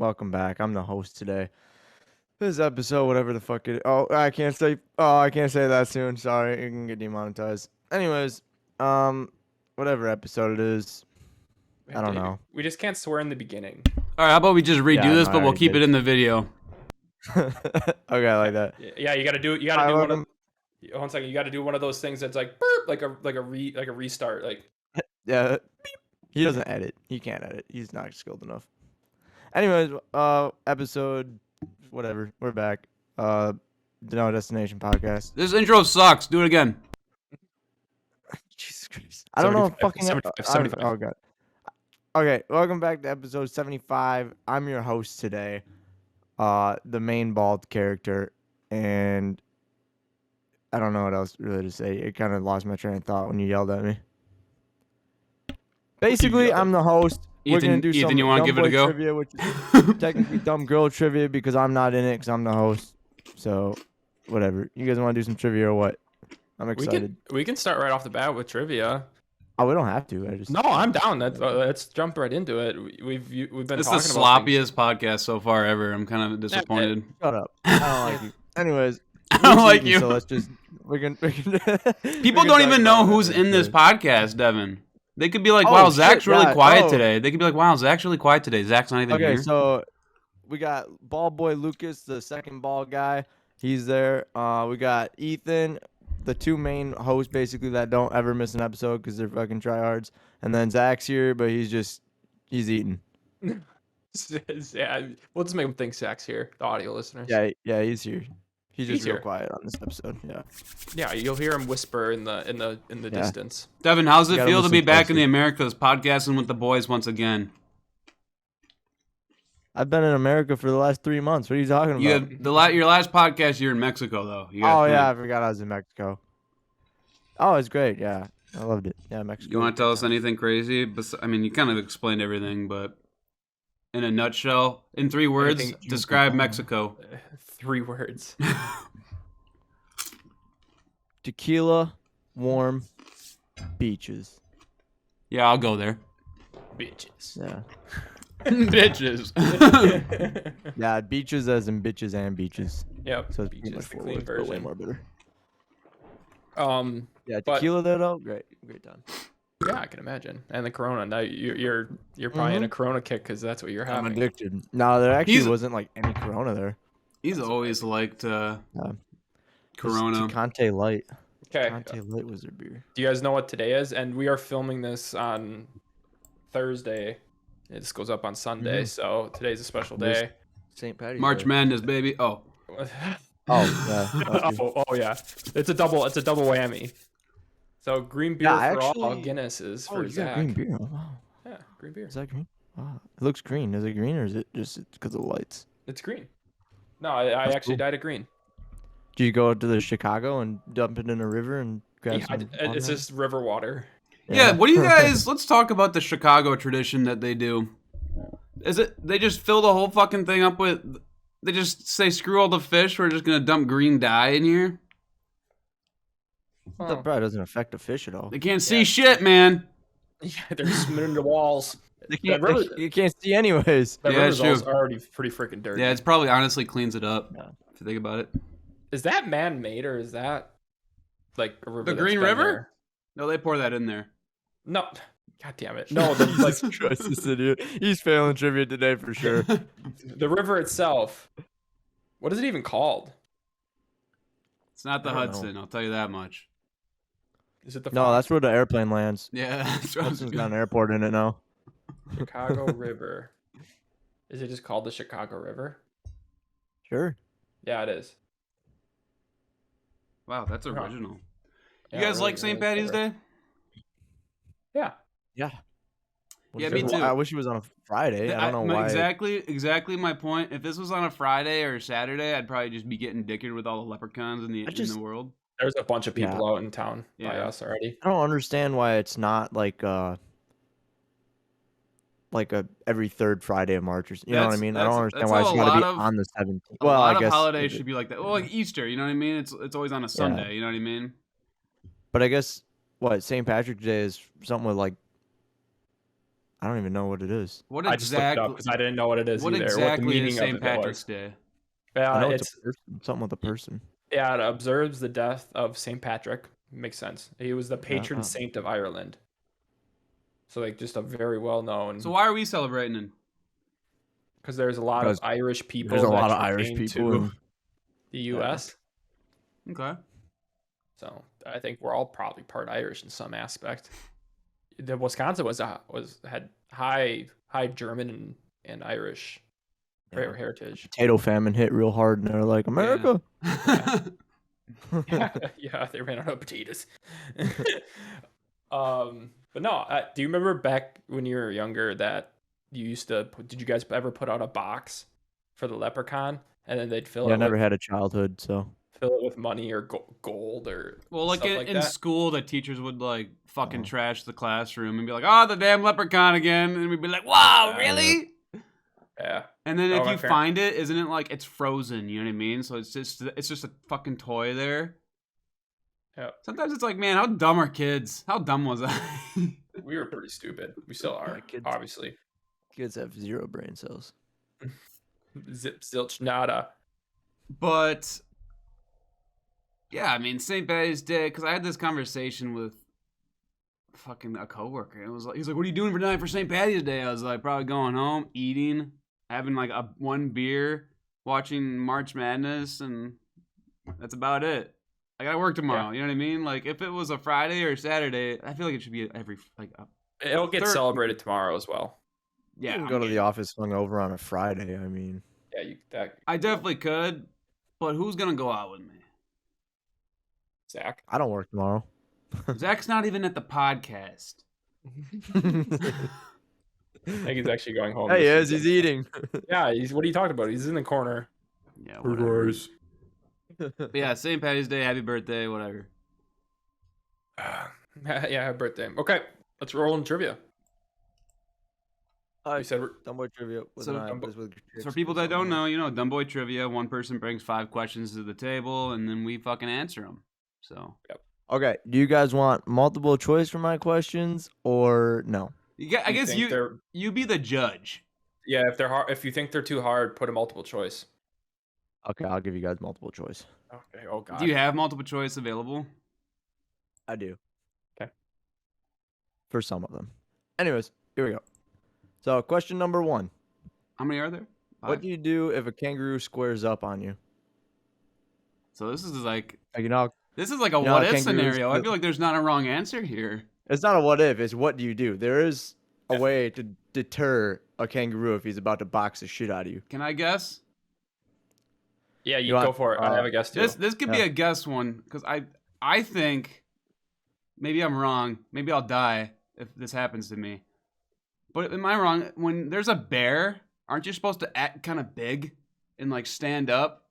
Welcome back. I'm the host today. This episode, whatever the fuck it. Oh, I can't say. Oh, I can't say that soon. Sorry, you can get demonetized. Anyways, whatever episode it is, I don't know. We just can't swear in the beginning. All right, how about we just redo Yeah, this, no, but I we'll already keep did. it in the video. Okay, I like that. Yeah, you gotta do. You gotta Hi, do one welcome. of. 1 second. You gotta do one of those things that's like burp, like a restart. Like Yeah, he doesn't edit. He can't edit. He's not skilled enough. Anyways, episode, whatever. We're back. The No Destination podcast. This intro sucks. Do it again. Jesus Christ. I don't know if 75, fucking 75. Oh god. Okay, welcome back to episode 75. I'm your host today. The main bald character, and I don't know what else really to say. It kind of lost my train of thought when you yelled at me. Basically, I'm the host. We're gonna do some you wanna dumb give it a boy go? trivia, which is technically dumb girl trivia because I'm not in it because I'm the host. So, whatever. You guys want to do some trivia or what? I'm excited. we can start right off the bat with trivia. Oh, we don't have to. I just No, I'm down. Let's jump right into it. We've been. This is talking the about things. sloppiest podcast so far ever. I'm kind of disappointed. shut up. I don't like you. Anyways, I don't we're like cheating, you. So let's just we can People don't even know who's in this podcast, Devin. They could be like, "Wow, Zach's really quiet today." They could be like, "Wow, Zach's really quiet today. Zach's not even here." Okay, so we got ball boy Lucas, the second ball guy. He's there. We got Ethan, the two main hosts basically that don't ever miss an episode because they're fucking tryhards. And then Zach's here, but he's eating. Yeah, we'll just make them think Zach's here. The audio listeners. Yeah, he's here. He's just real here. quiet on this episode. Yeah. Yeah, you'll hear him whisper in the distance. Devin, how's it Gotta feel to be listen back in closely. the Americas, podcasting with the boys once again? I've been in America for the last 3 months. What are you talking about? You had your last podcast. You're in Mexico, though. Oh yeah, I forgot I was in Mexico. Oh, it's great. Yeah, I loved it. Yeah, Mexico. You want to tell us anything crazy? I mean, you kind of explained everything, but in a nutshell, in 3 words, Anything- describe Mexico. 3 words. Tequila, warm, beaches. Yeah, I'll go there. Bitches. Yeah. Bitches. Yeah, beaches as in bitches and beaches. Yep. So it's pretty Beaches, much the 4 clean words, but way version. more bitter. Yeah, But- tequila though, great time. Yeah, I can imagine. And the Corona. Now you're probably in a Corona kick because that's what you're I'm having. addicted. No, there actually He's- wasn't like any Corona there. He's always liked Yeah. Corona. Conte Light. Okay. Conte Light was their beer. Do you guys know what today is? And we are filming this on Thursday. This goes up on Sunday, so today's a special This- day. St. Patty's March Day. Madness, baby. Oh, Oh yeah. that's good. oh yeah, it's a double whammy. So green beer Yeah, for all, actually- Guinness is Oh, for you got Zach. green beer. Oh, wow. Yeah, green beer. Is that green? Wow. It looks green. Is it green or is it just because of the lights? It's green. No, I That's actually cool. dyed it green. Do you go to the Chicago and dump it in a river and grab Yeah, some? it's water? just river water. yeah. What do you guys? Let's talk about the Chicago tradition that they do. Is it they just fill the whole fucking thing up with? They just say screw all the fish. We're just gonna dump green dye in here. That probably doesn't affect the fish at all. They can't see shit, man. Yeah, they're just smearing the walls. They can't, That river- you can't see anyways. That Yeah, river's it's true. already pretty freaking dirty. Yeah, it's probably honestly cleans it up. Yeah. If you think about it. Is that man-made or is that like a river? The that's Green been River? there? No, they pour that in there. No. God damn it. No, the, like Jesus Christ, this idiot. He's failing trivia today for sure. the river itself. What is it even called? It's not the I don't Hudson. I'll tell you that much. Is it the No, that's where the airplane lands. Yeah, that's what I was Hudson's gonna- got an airport in it now. Chicago River? Is it just called the Chicago River? Sure. Yeah, it is. Wow, that's Yeah. original. Yeah, You guys really, like St. really Patty's clever. Day? Yeah. Yeah. Yeah, me too. I wish it was on a Friday. I don't know why. Exactly my point. If this was on a Friday or Saturday, I'd probably just be getting dickered with all the leprechauns in the world. There's a bunch of people Yeah. out in town by Yeah. us already. I don't understand why it's not like a every third Friday of March or you know what I mean? I don't understand why it's how a got to lot be of- on the 17th. A Well, lot I guess of holidays should be like that. Well, like Easter, you know what I mean? It's always on a Sunday, you know what I mean? But I guess what St. Patrick's Day is something with like I don't even know what it is. What I just looked it up exactly? because I didn't know what it is What either. exactly what the meaning is St. of it Patrick's was. Day? I know it's It's a person, something with a person. yeah, it observes the death of St. Patrick. Makes sense. He was the patron Yeah. saint of Ireland. So like just a very well known. So why are we celebrating it? Because there's a lot of Because Irish people There's a lot of that Irish came people to in the U.S. Okay. So I think we're all probably part Irish in some aspect. The Wisconsin had high German and Irish heritage. potato famine hit real hard, and they're like, America. Yeah, they ran out of potatoes. But no, do you remember back when you were younger that you used to? Did you guys ever put out a box for the leprechaun, and then they'd I never had a childhood, so fill it with money or gold or Well, like stuff in that? school, the teachers would like fucking trash the classroom and be like, "Oh, the damn leprechaun again," and we'd be like, "Wow, really?" Yeah. And then Oh, if my you parent- find it, isn't it like it's frozen? You know what I mean? So it's just a fucking toy there. Yeah. Sometimes it's like, man, how dumb are kids? How dumb was I? We were pretty stupid. We still are, kids- obviously. kids have 0 brain cells. Zip, zilch, nada. But yeah, I mean St. Patty's Day, because I had this conversation with fucking a coworker. And it was like, he's like, "What are you doing tonight for St. Patty's Day?" I was like, "Probably going home, eating, having like one beer, watching March Madness, and that's about it. I gotta work tomorrow." You know what I mean? Like if it was a Friday or Saturday, I feel like it should be every It'll get celebrated tomorrow as well. You yeah. can go to the office hungover on a Friday. I mean, Yeah, I definitely could, but who's gonna go out with me? Zach. I don't work tomorrow. Zach's not even at the podcast. I think he's actually going home. Hey, he this is. He's weekend. eating. Yeah, what are you talking about? He's in the corner. Yeah, whatever. But yeah, St. Patty's Day, happy birthday, whatever. Yeah, happy birthday. Okay, let's roll in trivia. You said Dumboy trivia. For people that don't know, Dumb Boy Trivia, one person brings 5 questions to the table, and then we fucking answer them. So. Yep. Okay. Do you guys want multiple choice for my questions or no? I guess you be the judge. Yeah, if they're hard, if you think they're too hard, put a multiple choice. Okay, I'll give you guys multiple choice. Okay. Oh God. Do you have multiple choice available? I do. Okay. For some of them. Anyways, here we go. So, question number 1. How many are there? 5? What do you do if a kangaroo squares up on you? So this is like This is like a what if scenario. I feel like there's not a wrong answer here. It's not a what if. It's what do you do. There is a way to deter a kangaroo if he's about to box the shit out of you. Can I guess? Yeah, you go for it. I have a guess too. This could be a guess one because I think maybe I'm wrong. Maybe I'll die if this happens to me. But am I wrong? When there's a bear, aren't you supposed to act kind of big and like stand up?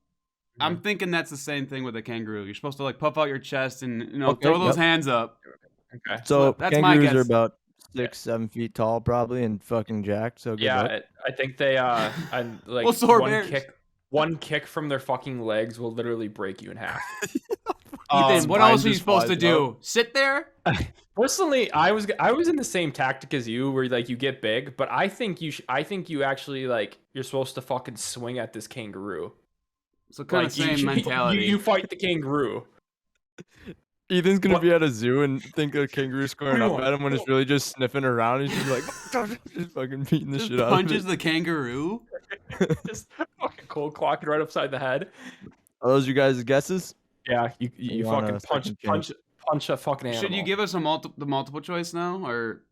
Mm-hmm. I'm thinking that's the same thing with a kangaroo. You're supposed to like puff out your chest and throw those hands up. Okay. So that's my guess. Kangaroos are about 6-7 feet tall probably and fucking jacked. So good luck. I think they and like well, so one kick from their fucking legs will literally break you in half. Ethan, what else are you supposed to do? Sit there? Personally, I was in the same tactic as you, where like you get big, but I think you actually like you're supposed to fucking swing at this kangaroo. So kind of same mentality. You fight the kangaroo. Ethan's gonna be at a zoo and think a kangaroo squaring up at him when it's really just sniffing around. He's just like, just fucking beating the shit out of it. Punches the kangaroo. Just fucking cold clocking right upside the head. Are those you guys' guesses? Yeah, you fucking punch a fucking animal. Should you give us the multiple choice now, or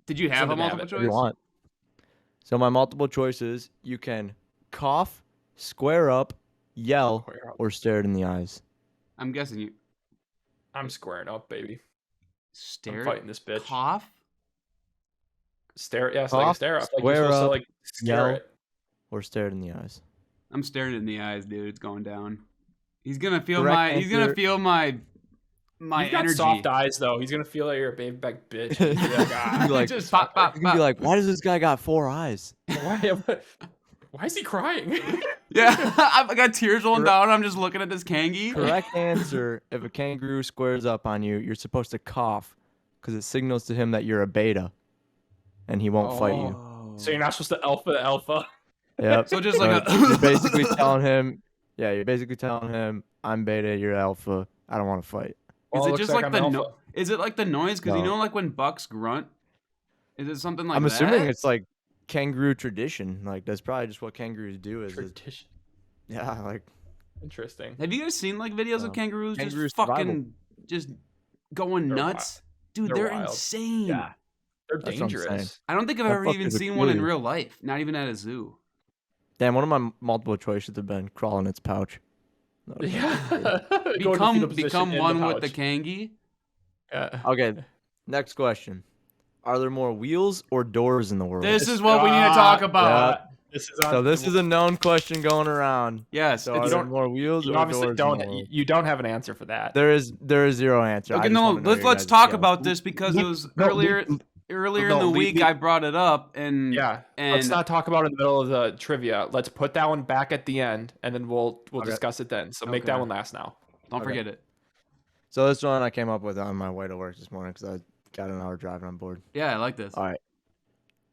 did you have a multiple choice? If you want. So my multiple choices: you can cough, square up, yell, or stare it in the eyes. I'm guessing you. I'm squaring up, baby. Stare. I'm fighting this bitch. Cough. Stare. Yeah, it's cough, like a stare up. Like square you're supposed up, to like scare yell, it. or stare it in the eyes. I'm staring it in the eyes, dude. It's going down. He's gonna feel Correct He's gonna feel my You've got energy. soft eyes though. He's gonna feel like you're a baby back bitch. He's gonna be like, ah. Like, just pop, pop, You can be like, why does this guy got 4 eyes? Why is he crying? Yeah, I got tears rolling down. I'm just looking at this kangy. Correct answer: if a kangaroo squares up on you, you're supposed to cough, because it signals to him that you're a beta. and he won't fight you. So you're not supposed to alpha the alpha. Yep. So just So like you're basically telling him, you're basically telling him, I'm beta, you're alpha. I don't want to fight. Well, Is it it looks just like like I'm the alpha. no? Is it like the noise? Because you No. know, like when bucks grunt. Is it something like I'm that? assuming it's like kangaroo tradition. Like that's probably just what kangaroos do. Tradition. Yeah, like Interesting. Have you guys seen like videos of kangaroos kangaroo just survival. fucking just going They're nuts? Dude, They're they're wild. insane. Yeah. They're That's what I'm saying. dangerous. I don't think I've That ever fucker even could seen kill one in you. real life. Not even at a zoo. damn. One of my multiple choice should have been crawl in its pouch. That would've been good. Yeah. Go into fetal position Become in one with the pouch. kangi. Yeah. Okay, next question. Are there more wheels or doors in the world? This is what we need to talk about. This is So this is a known question going around. Yes. So it's- are there more wheels You or obviously doors in the don't. world? You don't have an answer for that. There is zero answer. I Okay, just no, wanna know your let's guys' talk guess. about this because it was No, earlier in the week I brought it up and Yeah. and Let's not talk about it in the middle of the trivia. Let's put that one back at the end, and then we'll Okay. discuss it then. So make that Okay. one last now. don't Okay. forget it. So this one I came up with on my way to work this morning because I got an hour driving on board. Yeah, I like this. All right.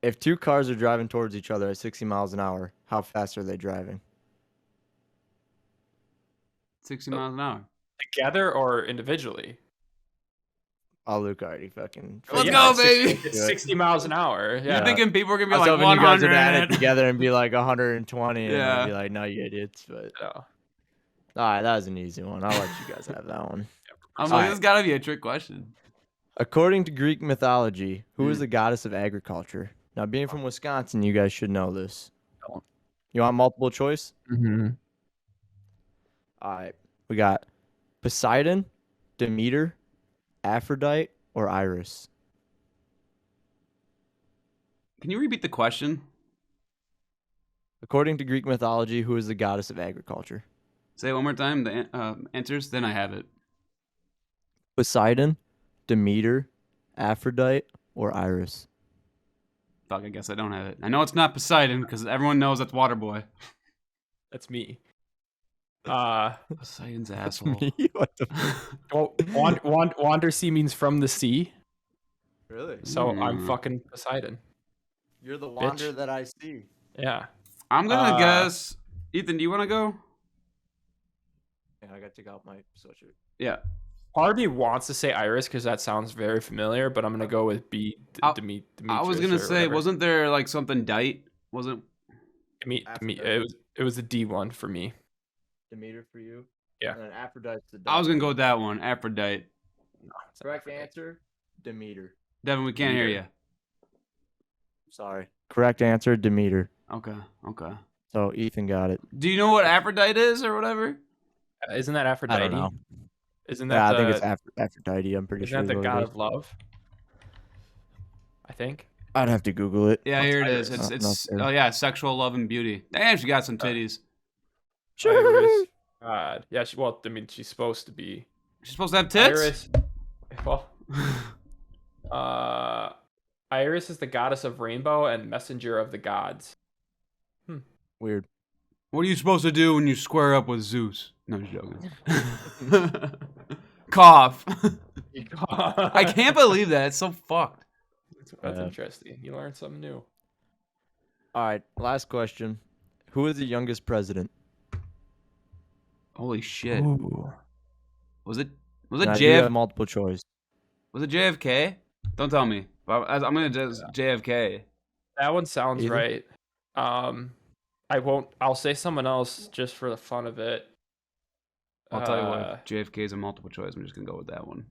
If two cars are driving towards each other at 60 miles an hour, how fast are they driving? 60 miles an hour. Together or individually? Oh, Luke already fucking. Let's go, it's baby. 60, it's 60 miles an hour. You're Yeah. thinking people are gonna be I was like hoping you guys would add it 100. together and be like 120, and Yeah. I'd be like, no, you idiots. But Yeah. all right, that was an easy one. I'll let you guys have that one. I'm like, Alright. this gotta be a trick question. According to Greek mythology, who is Hmm. the goddess of agriculture? Now, being from Wisconsin, you guys should know this. Don't. You want multiple choice? Mm-hmm. All right. We got Poseidon, Demeter, Aphrodite, or Iris. Can you repeat the question? According to Greek mythology, who is the goddess of agriculture? Say it one more time. The answers, then I have it. Poseidon, Demeter, Aphrodite, or Iris. Fuck, I guess I don't have it. I know it's not Poseidon because everyone knows that's Waterboy. That's me. Poseidon's asshole. Me? What the Well, wander sea means from the sea, Really? so I'm Mm. fucking Poseidon. You're the wanderer that I see. Yeah. I'm gonna Uh, guess. Ethan, do you want to go? Yeah, I got to take out my sweatshirt. Yeah. Part of me wants to say Iris because that sounds very familiar, but I'm gonna go with B. I- Demetrius I was gonna or say, whatever. wasn't there like something Dite? Wasn't? It was the D one for me. Demeter for you. Yeah. And then Aphrodite's the I was gonna go with that one. Aphrodite. No, it's not Correct Aphrodite. answer, Demeter. Devin, we can't hear you. Demeter. Sorry. Correct answer, Demeter. Okay. Okay. So Ethan got it. Do you know what Aphrodite is or whatever? Isn't that Aphrodite? I don't know. Isn't that Yeah, I the, think it's Aphrodite. I'm pretty isn't sure. that the is what it god is. of love? I think. I'd have to Google it. Yeah, What's here it Iris? is. It's Not there. oh yeah, sexual love and beauty. Damn, she got some titties. Iris. God. Yeah. Well, I mean, she's supposed to be. She's supposed to have tits. Iris. Well. Iris is the goddess of rainbow and messenger of the gods. Weird. What are you supposed to do when you square up with Zeus? No, I'm joking. Cough. I can't believe that. It's so fucked. That's Yeah. interesting. You learned something new. All right. Last question. Who is the youngest president? Holy shit. Ooh. Was it Now, you have JF? multiple choice. Was it JFK? Don't tell me. I'm gonna just JFK. That one sounds Ethan? right. I won't. I'll say someone else just for the fun of it. I'll tell you what. JFK is a multiple choice. I'm just gonna go with that one.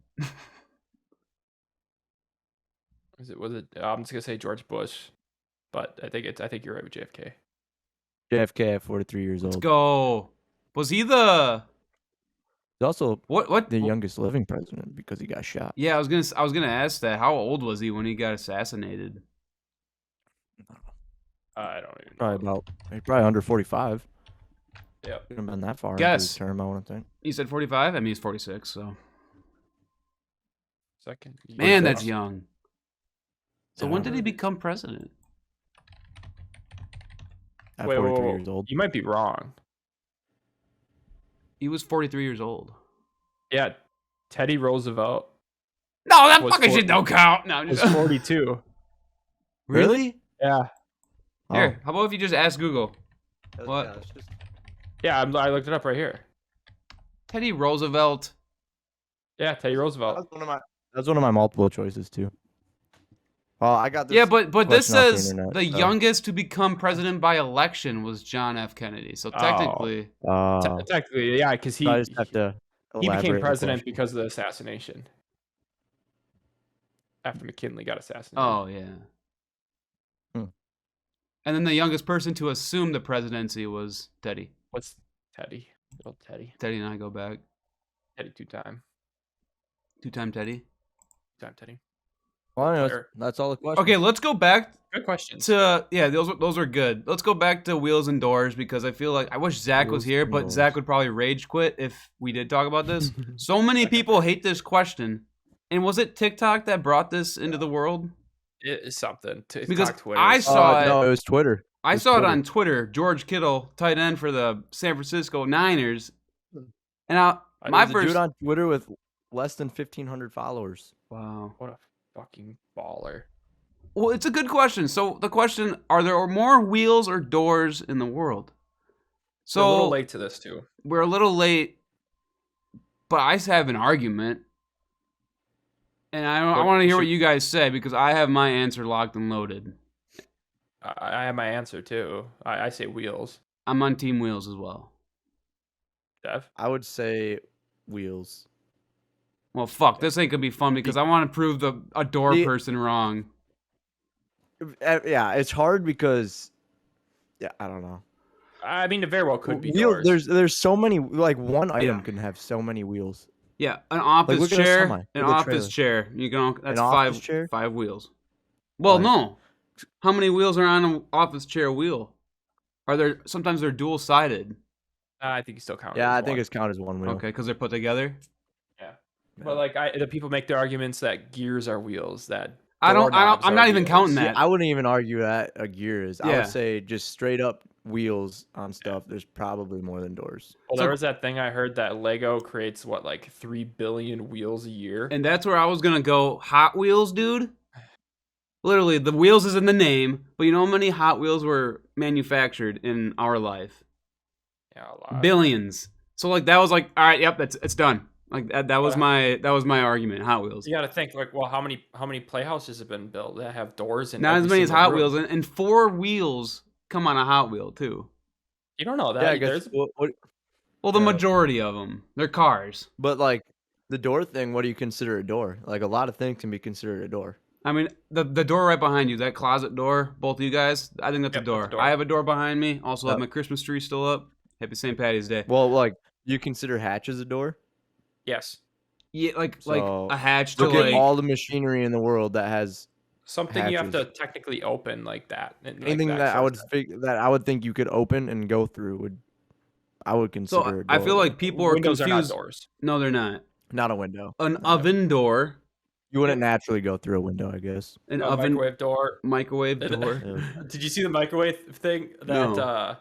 Was it? I'm just gonna say George Bush, but I think you're right with JFK. JFK at 43 years Let's old. go. Was he the He's also what? the youngest living president because he got shot. Yeah, I was gonna ask that. How old was he when he got assassinated? I don't even know. Probably under 45. Yep. Couldn't have been that far into Guess. his term, I wouldn't think. He said 45. I mean, he's 46. So Second. man, 46. that's young. So Yeah. when did he become president? At Wait, 43 wait, years old. You might be wrong. He was 43 years old. Yeah, Teddy Roosevelt No, that Was fucking for- shit don't count. No, I'm was just 42. Really? Yeah. Here, how about if you just ask Google? What? Yeah, it's just- Yeah, I looked it up right here. Teddy Roosevelt. Yeah, Teddy that Roosevelt. was one of my multiple choices too. Well, I got this. Yeah, but this question off the says internet, the so- youngest to become president by election was John F. Kennedy. So Oh. technically, Technically, yeah, because so I just have to he became elaborate the president question. because of the assassination. After McKinley got assassinated. oh yeah. Hmm. And then the youngest person to assume the presidency was Teddy. What's Teddy? Good old Teddy. Teddy and I go back. Teddy two-time. Two-time Teddy. Two-time Teddy. Well, anyways, player. that's all the questions. Okay, let's go back Good questions. to those are good. Let's go back to wheels and doors because I feel like I wish Zach was Wheels here, and but doors. Zach would probably rage quit if we did talk about this. So many people hate this question. And was it TikTok that brought this into the world? It is something. TikTok, Because Twitter. I saw it. No, it was Twitter. I was saw it Twitter. on Twitter. George Kittle, tight end for the San Francisco Niners. And my There's a first dude on Twitter with less than 1,500 followers. wow. What a fucking baller. Well, it's a good question. So the question: are there more wheels or doors in the world? So a little So late to this too. we're a little late, but I have an argument, and I What- want to hear what shoot. you guys say because I have my answer locked and loaded. I have my answer too. I say wheels. I'm on Team Wheels as well. Dev. I would say wheels. Well, fuck, this ain't gonna be fun because I want to prove a door The- person wrong. Yeah, it's hard because, yeah, I don't know. I mean, it very well could be Wheel- doors. there's so many, like one item Yeah. can have so many wheels. Yeah, an office look at a chair, semi. an Look at the office chair. You can that's office chair? five wheels. Well, Like- no. How many wheels are on an office chair wheel? Are there sometimes they're dual sided? I think you still count. Yeah, it I as think one. it's counted as one wheel. Okay, because they're put together. Yeah. But like, the people make the arguments that gears are wheels. That I'm doorknobs not are even wheels. counting See, that. I wouldn't even argue that a gear is. I Yeah. would say just straight up wheels on stuff. There's probably more than doors. Well, So- there was that thing I heard that Lego creates what, like 3 billion wheels a year. And that's where I was gonna go. Hot Wheels, dude. Literally, the wheels is in the name, but you know how many Hot Wheels were manufactured in our life? Yeah, a lot. Billions. So like that was like, all right, yep, it's done. Like that was my argument. Hot Wheels. You got to think like, well, how many playhouses have been built that have doors and Not as many as Hot Wheels, and 4 wheels come on a Hot Wheel too. You don't know that. Yeah, I guess. There's Well, the Yeah. majority of them, they're cars. But like the door thing, what do you consider a door? Like a lot of things can be considered a door. I mean, the door right behind you, that closet door, both of you guys, I think that's a Yep, door. that's a door. I have a door behind me. Also have Yep. my Christmas tree still up. Happy St. Patty's Day. Well, like you consider hatches a door. yes, Yeah, like So, a hatch to Look at like. all the machinery in the world that has something you have to hatches. technically open like that. And, like, anything that I would says that I would think you could open and go through would I would consider. So a I door. feel like people are Windows confused. are not doors. No, they're not. Not a window. An No. oven door, You wouldn't naturally go through a window, I guess. an A oven microwave door. microwave door. Yeah. Did you see the microwave thing that No.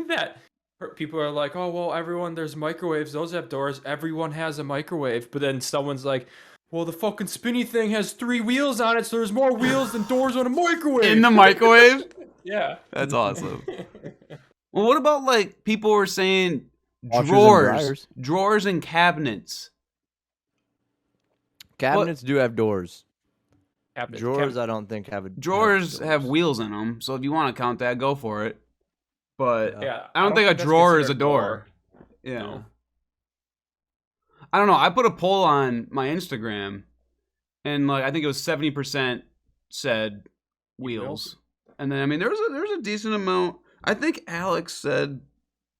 that people are like, oh well, everyone there's microwaves, those have doors, everyone has a microwave, but then someone's like, well, the fucking spinny thing has 3 wheels on it, so there's more wheels than doors on a microwave. In the microwave? Yeah. That's awesome. Well, what about like people were saying Washers and drawers, dryers. drawers and cabinets? Cabinets do have doors. Cabinets. Drawers, I don't think have a Drawers have doors. wheels in them, so if you want to count that, go for it. But Yeah. I don't think a that's drawer is a considered door. Yeah. No. I don't know. I put a poll on my Instagram, and like I think it was 70% said wheels, and then I mean there's a decent amount. I think Alex said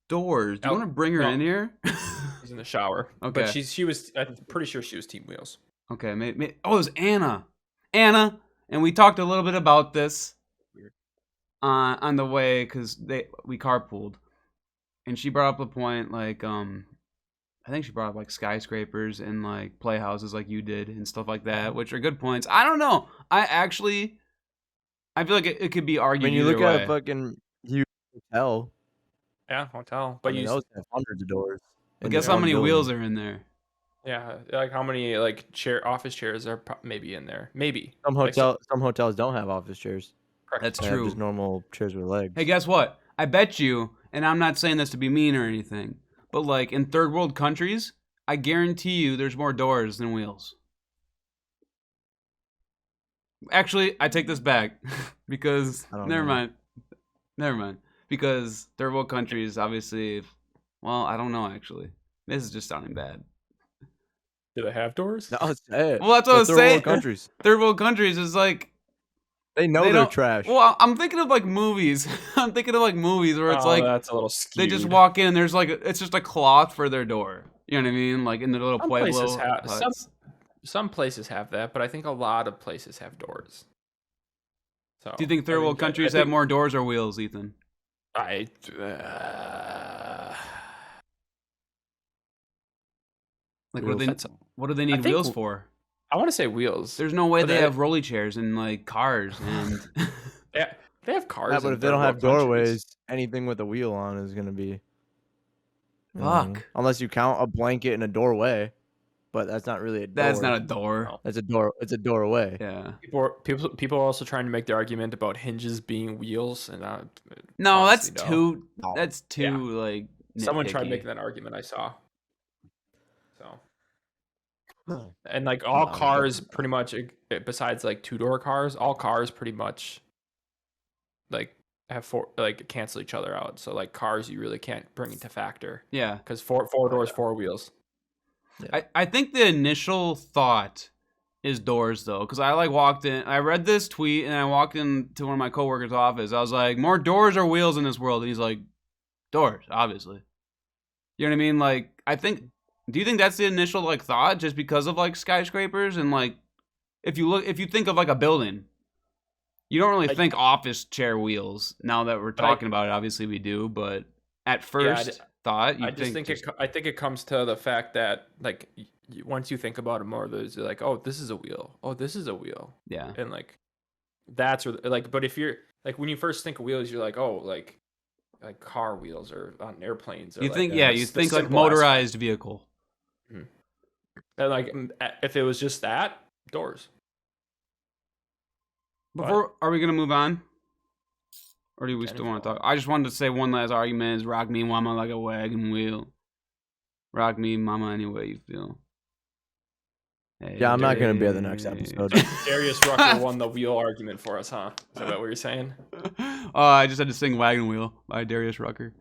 doors. Do you Al- want to bring her no. in here? He's in the shower. Okay. But she was. I'm pretty sure she was Team Wheels. Okay, maybe. Oh, it was Anna. Anna, and we talked a little bit about this Weird. on the way because we carpooled, and she brought up a point like I think she brought up like skyscrapers and like playhouses like you did and stuff like that, which are good points. I don't know. I feel like it could be argued. When you either look way. at a fucking huge hotel, Yeah, hotel. but But you those have hundreds of doors. But in guess their how own many building. wheels are in there? Yeah, like how many like office chairs are maybe in there? Maybe. Some Like hotels don't have office chairs. correct. That's They have just true. normal chairs with legs. Hey, guess what? I bet you, and I'm not saying this to be mean or anything, but like in third world countries, I guarantee you there's more doors than wheels. Actually, I take this back because I don't never know. mind. Because third world countries, obviously, well, I don't know actually. This is just sounding bad. Do they have doors? No, say it. Well, that's what I They're was third saying. world countries. Third world countries is like They know they they're don't. trash. Well, I'm thinking of like movies. I'm thinking of like movies where it's Oh, like that's a little they skewed. just walk in and there's like it's just a cloth for their door. You know what I mean? Like in the little Some pueblo places have huts. some places have that, but I think a lot of places have doors. So Do you think third world countries I have think- more doors or wheels, Ethan? I Like Wheels. what do they need think wheels w- for? I want to say wheels. There's no way But they I- have rolly chairs and like cars and Yeah, they have cars. Yeah, but in if they don't third have world countries. doorways, anything with a wheel on is gonna be. you know what I mean? Fuck. Unless you count a blanket and a doorway, but that's not really a door. That's not a door. No. That's a door. It's a doorway. Yeah. People are also trying to make the argument about hinges being wheels, and No, that's honestly, no. too No. that's too Yeah. like Someone tried nitpicky. making that argument. I saw. So No, and like all No, cars, definitely pretty much, besides like two-door cars, all cars pretty much like have cancel each other out. So like cars, you really can't bring into factor Yeah. because four doors, four wheels. I think the initial thought is doors though, because I like walked in. I read this tweet and I walked into one of my coworkers' office. I was like, "More doors or wheels in this world?" And he's like, "Doors, obviously." You know what I mean? Like, I think. Do you think that's the initial like thought, just because of like skyscrapers and like, if you think of like a building, you don't really think office chair wheels. Now that we're talking about it, obviously we do, but at first thought, you I just think I think it comes to the fact that like once you think about it more, there's like, oh, this is a wheel. Oh, this is a wheel. yeah. And like that's where like, but if you're like when you first think of wheels, you're like, oh, like car wheels or on airplanes. Or You like, think the you think like simple ass- motorized vehicle. And like if it was just that, doors. Before, are we gonna move on, or do we Can still if want to you talk? I just wanted to say one last argument: is rock me, mama, like a wagon wheel. Rock me, mama, any way you feel. Hey, Yeah, I'm not gonna be at the next episode. Darius Rucker won the wheel argument for us, huh? Is that what you're saying? Oh, I just had to sing "Wagon Wheel" by Darius Rucker.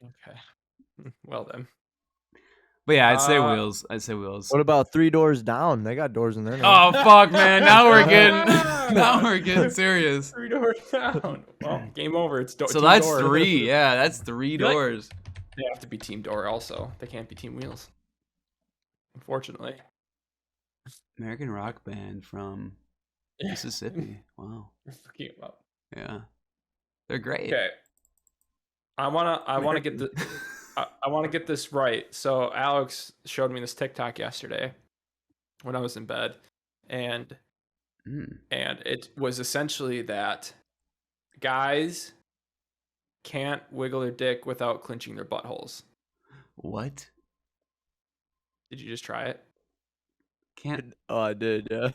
Okay. Well then. But yeah, I'd say Uh, wheels. I'd say wheels. What about 3 doors down? They got doors in there now. Oh fuck, man! Now we're getting serious. 3 doors down. Well, game over. It's So team that's door. 3. Yeah, that's 3 feel like- doors. They have to be team door also. They can't be team wheels. Unfortunately. American rock band from Mississippi. Wow. Looking 'em up. Yeah, they're great. Okay. I wanna get the I want to get this right. So Alex showed me this TikTok yesterday when I was in bed, and Mm. it was essentially that guys can't wiggle their dick without clenching their buttholes. What? Did you just try it? Can't. Oh, I did. Yeah.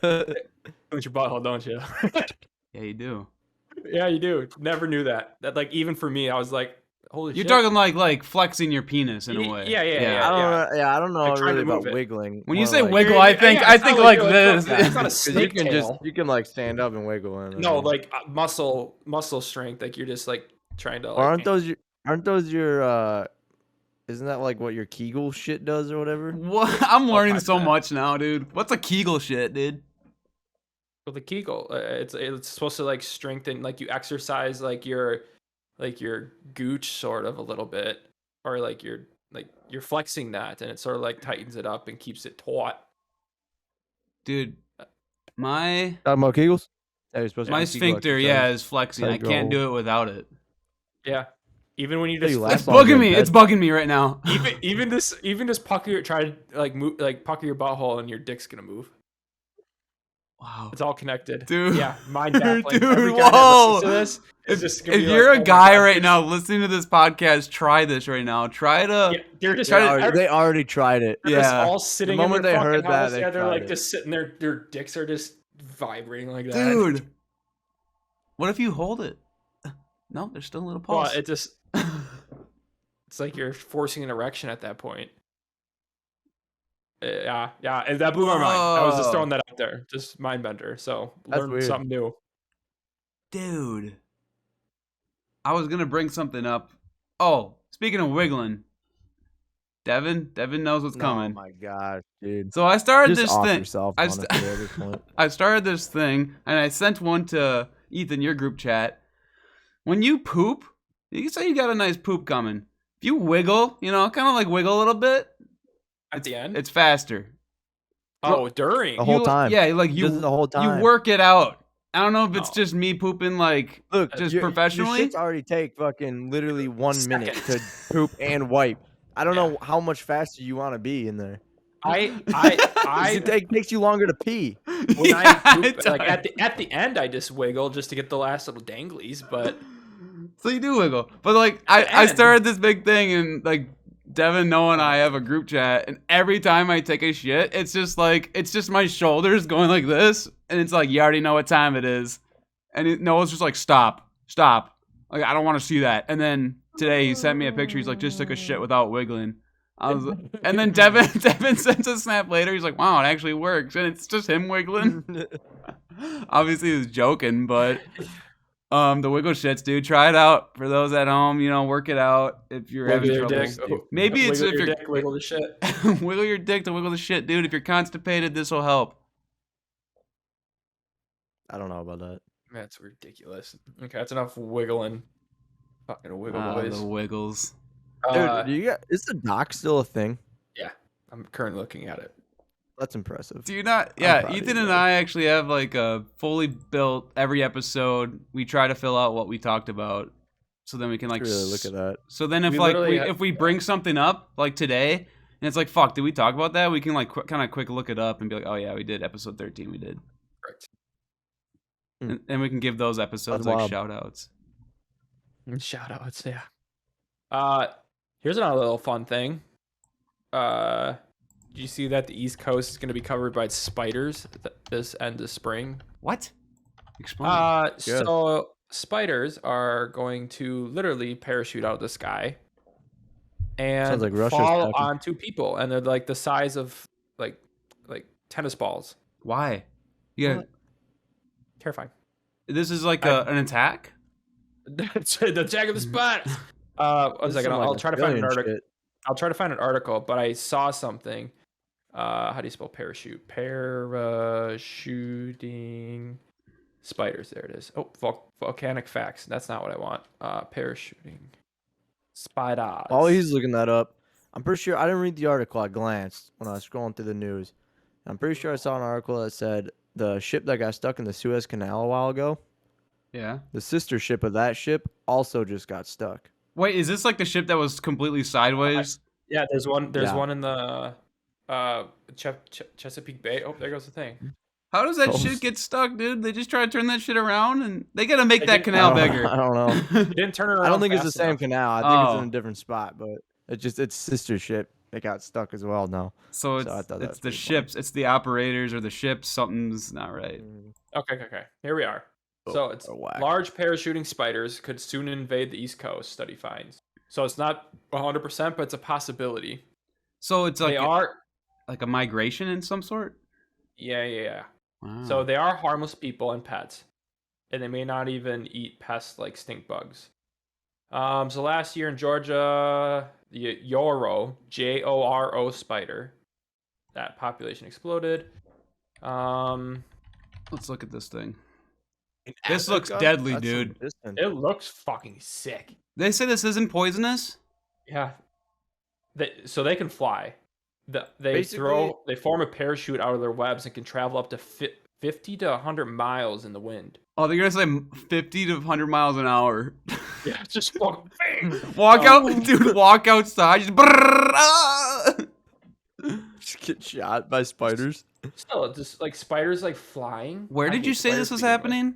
Clench your butthole, don't you? Yeah, you do. Yeah, you do. Never knew that. That like even for me, I was like, holy You're shit. talking like flexing your penis in a way. Yeah. I don't know. Yeah, I don't know Like, trying really to about move it. wiggling. When you More say like- wiggle, I think it's not like you're this. it's not a 'cause you snake can tail. you can like stand up and wiggle in. No, like muscle strength. Like you're just like trying to. Or Like, aren't those your isn't that like what your Kegel shit does or whatever? What? I'm learning my so bad. much now, dude. What's a Kegel shit, dude? with the Kegel, it's supposed to like strengthen. Like you exercise like your gooch sort of a little bit, or like you're flexing that, and it sort of like tightens it up and keeps it taut. Dude, my Talking about Kegels? Yeah, you're supposed to my do Kegel sphincter, exercise. yeah, is flexing. I Like can't your do it without it. Yeah, even when you Yeah, just you flex- It's That's all bugging good, me. Dad. It's bugging me right now. even just pucker try to like move, like pucker your butthole and your dick's gonna move. Wow. It's all connected. Dude. Yeah, mind baffling. Dude, Every guy that whoa. listens to this is just gonna If be you're like, a "Oh my guy God, right there's-" now listening to this podcast, try this right now. Try to. Yeah, they're just They already tried it. they're just Yeah. all The sitting in moment their they fucking heard that, house. they Yeah, they're tried like it. just sitting there. Their dicks are just vibrating like that. Dude. What if you hold it? No, there's still a little Well, pulse. it just it's like you're forcing an erection at that point. Yeah, and that blew my mind. I was just Whoa. throwing that out there, just mind bender. So That's learn weird. something new. Dude. I was going to bring something up. Oh, speaking of wiggling. Devin knows what's coming. Oh my gosh, dude. So I started Just this off thing. yourself, I honestly, at this point. I started this thing, and I sent one to Ethan, your group chat. When you poop, you say you got a nice poop coming. If you wiggle, kind of like wiggle a little bit, At the end? it's faster. Oh, during. The whole time. Yeah, like Just the whole time. You work it out. I don't know if it's Oh. just me pooping like Look, just your professionally. shits already take fucking literally 1 minute to Seconds. poop and wipe. I don't Yeah. know how much faster you want to be in there. I It takes you longer to pee. when Yeah, I poop, it like does. at the end, I just wiggle just to get the last little danglies. But So you do wiggle, but like At the I end. started this big thing, and like Devin, Noah, and I have a group chat, and every time I take a shit, it's just my shoulders going like this, and it's like you already know what time it is, and Noah's just like stop, like I don't want to see that. And then today he sent me a picture. He's like just took a shit without wiggling. And then Devin sends a snap later. He's like, wow, it actually works, and it's just him wiggling. Obviously, he was joking, but. The wiggle shits, dude. Try it out for those at home. Work it out if you're wiggle having your trouble. dick. Oh, Maybe it's wiggle if your you're dick, wiggle the shit. wiggle your dick to wiggle the shit, dude. If you're constipated, this will help. I don't know about that. That's ridiculous. Okay, that's enough wiggling. Fucking wiggle boys. The wiggles. Dude, is the doc still a thing? Yeah, I'm currently looking at it. That's impressive. Do you not? I'm Yeah, proud of Ethan you and guys. I actually have like a fully built every episode. We try to fill out what we talked about, so then we can like Really look at that. So then if We like literally if we bring something up like today, and it's like fuck, did we talk about that? We can like kind of quick look it up and be like, oh yeah, we did episode 13. We did. Correct. And we can give those episodes That's like wild. shout outs. Shout outs, yeah. Here's another little fun thing. Do you see that the East Coast is going to be covered by spiders this end of spring? What? Explain. So spiders are going to literally parachute out of the sky and Sounds like Russia's fall talking. onto people, and they're like the size of like tennis balls. Why? Yeah, Terrifying. this is like an attack. The attack of the spiders. One This is second. some, I'll like, try to find an Australian article. shit. I'll try to find an article, but I saw something. How do you spell parachute? Parachuting spiders. There it is. Oh, volcanic facts. That's not what I want. Parachuting spiders. While he's looking that up, I'm pretty sure I didn't read the article. I glanced when I was scrolling through the news. I'm pretty sure I saw an article that said the ship that got stuck in the Suez Canal a while ago, Yeah. the sister ship of that ship, also just got stuck. Wait, is this like the ship that was completely sideways? Yeah, there's one. There's Yeah. one in the Chesapeake Bay. Oh, there goes the thing. How does that Oh. shit get stuck, dude? They just try to turn that shit around, and they gotta make They that did- canal I don't- bigger. I don't know. You didn't turn it around. I don't think it's the fast same enough. canal. I think it's in Oh. a different spot, but it's sister ship. It got stuck as well now. So I it's thought that it's was the pretty ships, it's the operators or the ships. Something's not right. Okay. Here we are. Oh, So it's whack. large parachuting spiders could soon invade the East Coast. Study finds. So it's not 100%, but it's a possibility. So it's like They are. like a migration in some sort. Yeah. Wow. So they are harmless people and pets, and they may not even eat pests like stink bugs. So last year in Georgia, the Joro, Joro spider, that population exploded. let's look at this thing. In This looks Africa? deadly, That's some dude. distance. It looks fucking sick. They say this isn't poisonous. Yeah. So they can fly. They Basically- they form a parachute out of their webs and can travel up to 50 to 100 miles in the wind. Oh, they're gonna say 50 to 100 miles an hour. Yeah, just fucking bang. Walk Oh. out, dude. Walk outside. Just, brrrr, ah! Just get shot by spiders. Still, just like spiders like flying. Where I did hate you say spiders this to was begin with. happening?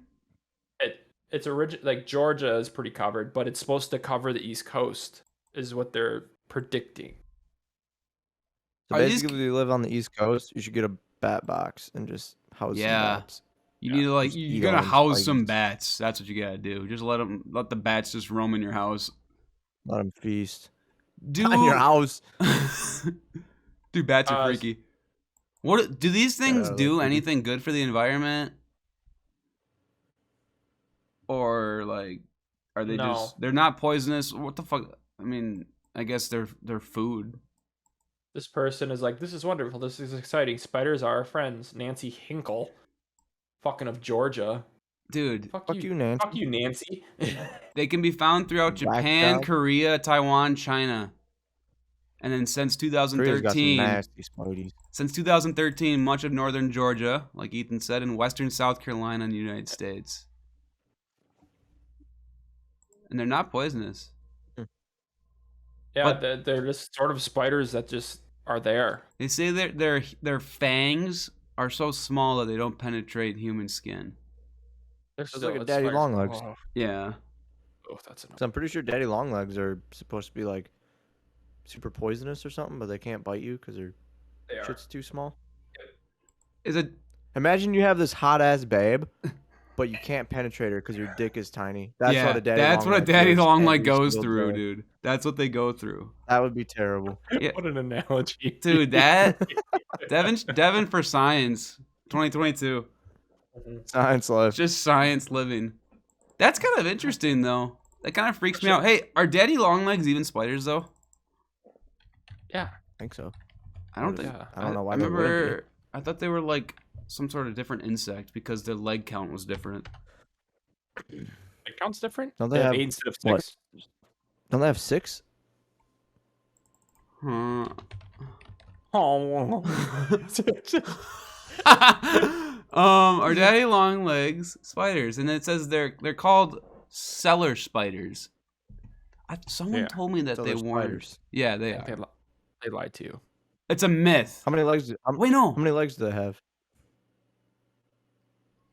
It's like Georgia is pretty covered, but it's supposed to cover the East Coast, is what they're predicting. So Are these? basically, if you live on the East Coast, you should get a bat box and just house some Yeah. bats. You Yeah. need to Just you eat gotta all them house some spiders. bats. That's what you gotta do. Just let the bats just roam in your house. Let them feast Do on your house. Dude, bats are Uh, freaky. What do these things they're do? freaky. Anything good for the environment? Or like, are they No. just? They're not poisonous. What the fuck? I mean, I guess they're food. This person is like, this is wonderful. This is exciting. Spiders are our friends. Nancy Hinkle, fucking of Georgia. Dude, Fuck you, Nancy. Fuck you, Nancy. they can be found throughout Black Japan, child. Korea, Taiwan, China. And then since Korea's got some 2013, nasty spideys. much of northern Georgia, like Ethan said, and western South Carolina in the United States. And they're not poisonous. Yeah, But- they're just sort of spiders that just are there. They say their fangs are so small that they don't penetrate human skin. They're Sounds like a it's daddy spiders. longlegs. Oh, Yeah. that's annoying. So I'm pretty sure daddy longlegs are supposed to be like super poisonous or something, but they can't bite you because their They are. shit's too small. Is it Imagine you have this hot ass babe, but you can't penetrate her because your dick is tiny. That's yeah, what a daddy. that's what a longleg daddy is long leg every goes single through, day. dude. That's what they go through. That would be terrible. Yeah. What an analogy. Dude, that Devin for science 2022. Science life. Just science living. That's kind of interesting though. That kind of freaks me out. Hey, are daddy long legs even spiders though? Yeah. I think so. I don't What is- think. I don't know why I they wouldn't remember. I thought they were like some sort of different insect because their leg count was different. It counts different? Don't they have have- 8 instead of what? 6. Don't they have 6? Huh. Oh. Are daddy long legs spiders? And it says they're called cellar spiders. Someone Yeah. told me that So they they're weren't. spiders. Yeah, they They, are. li- they lied to you. It's a myth. How many legs? Wait, no. How many legs do they have?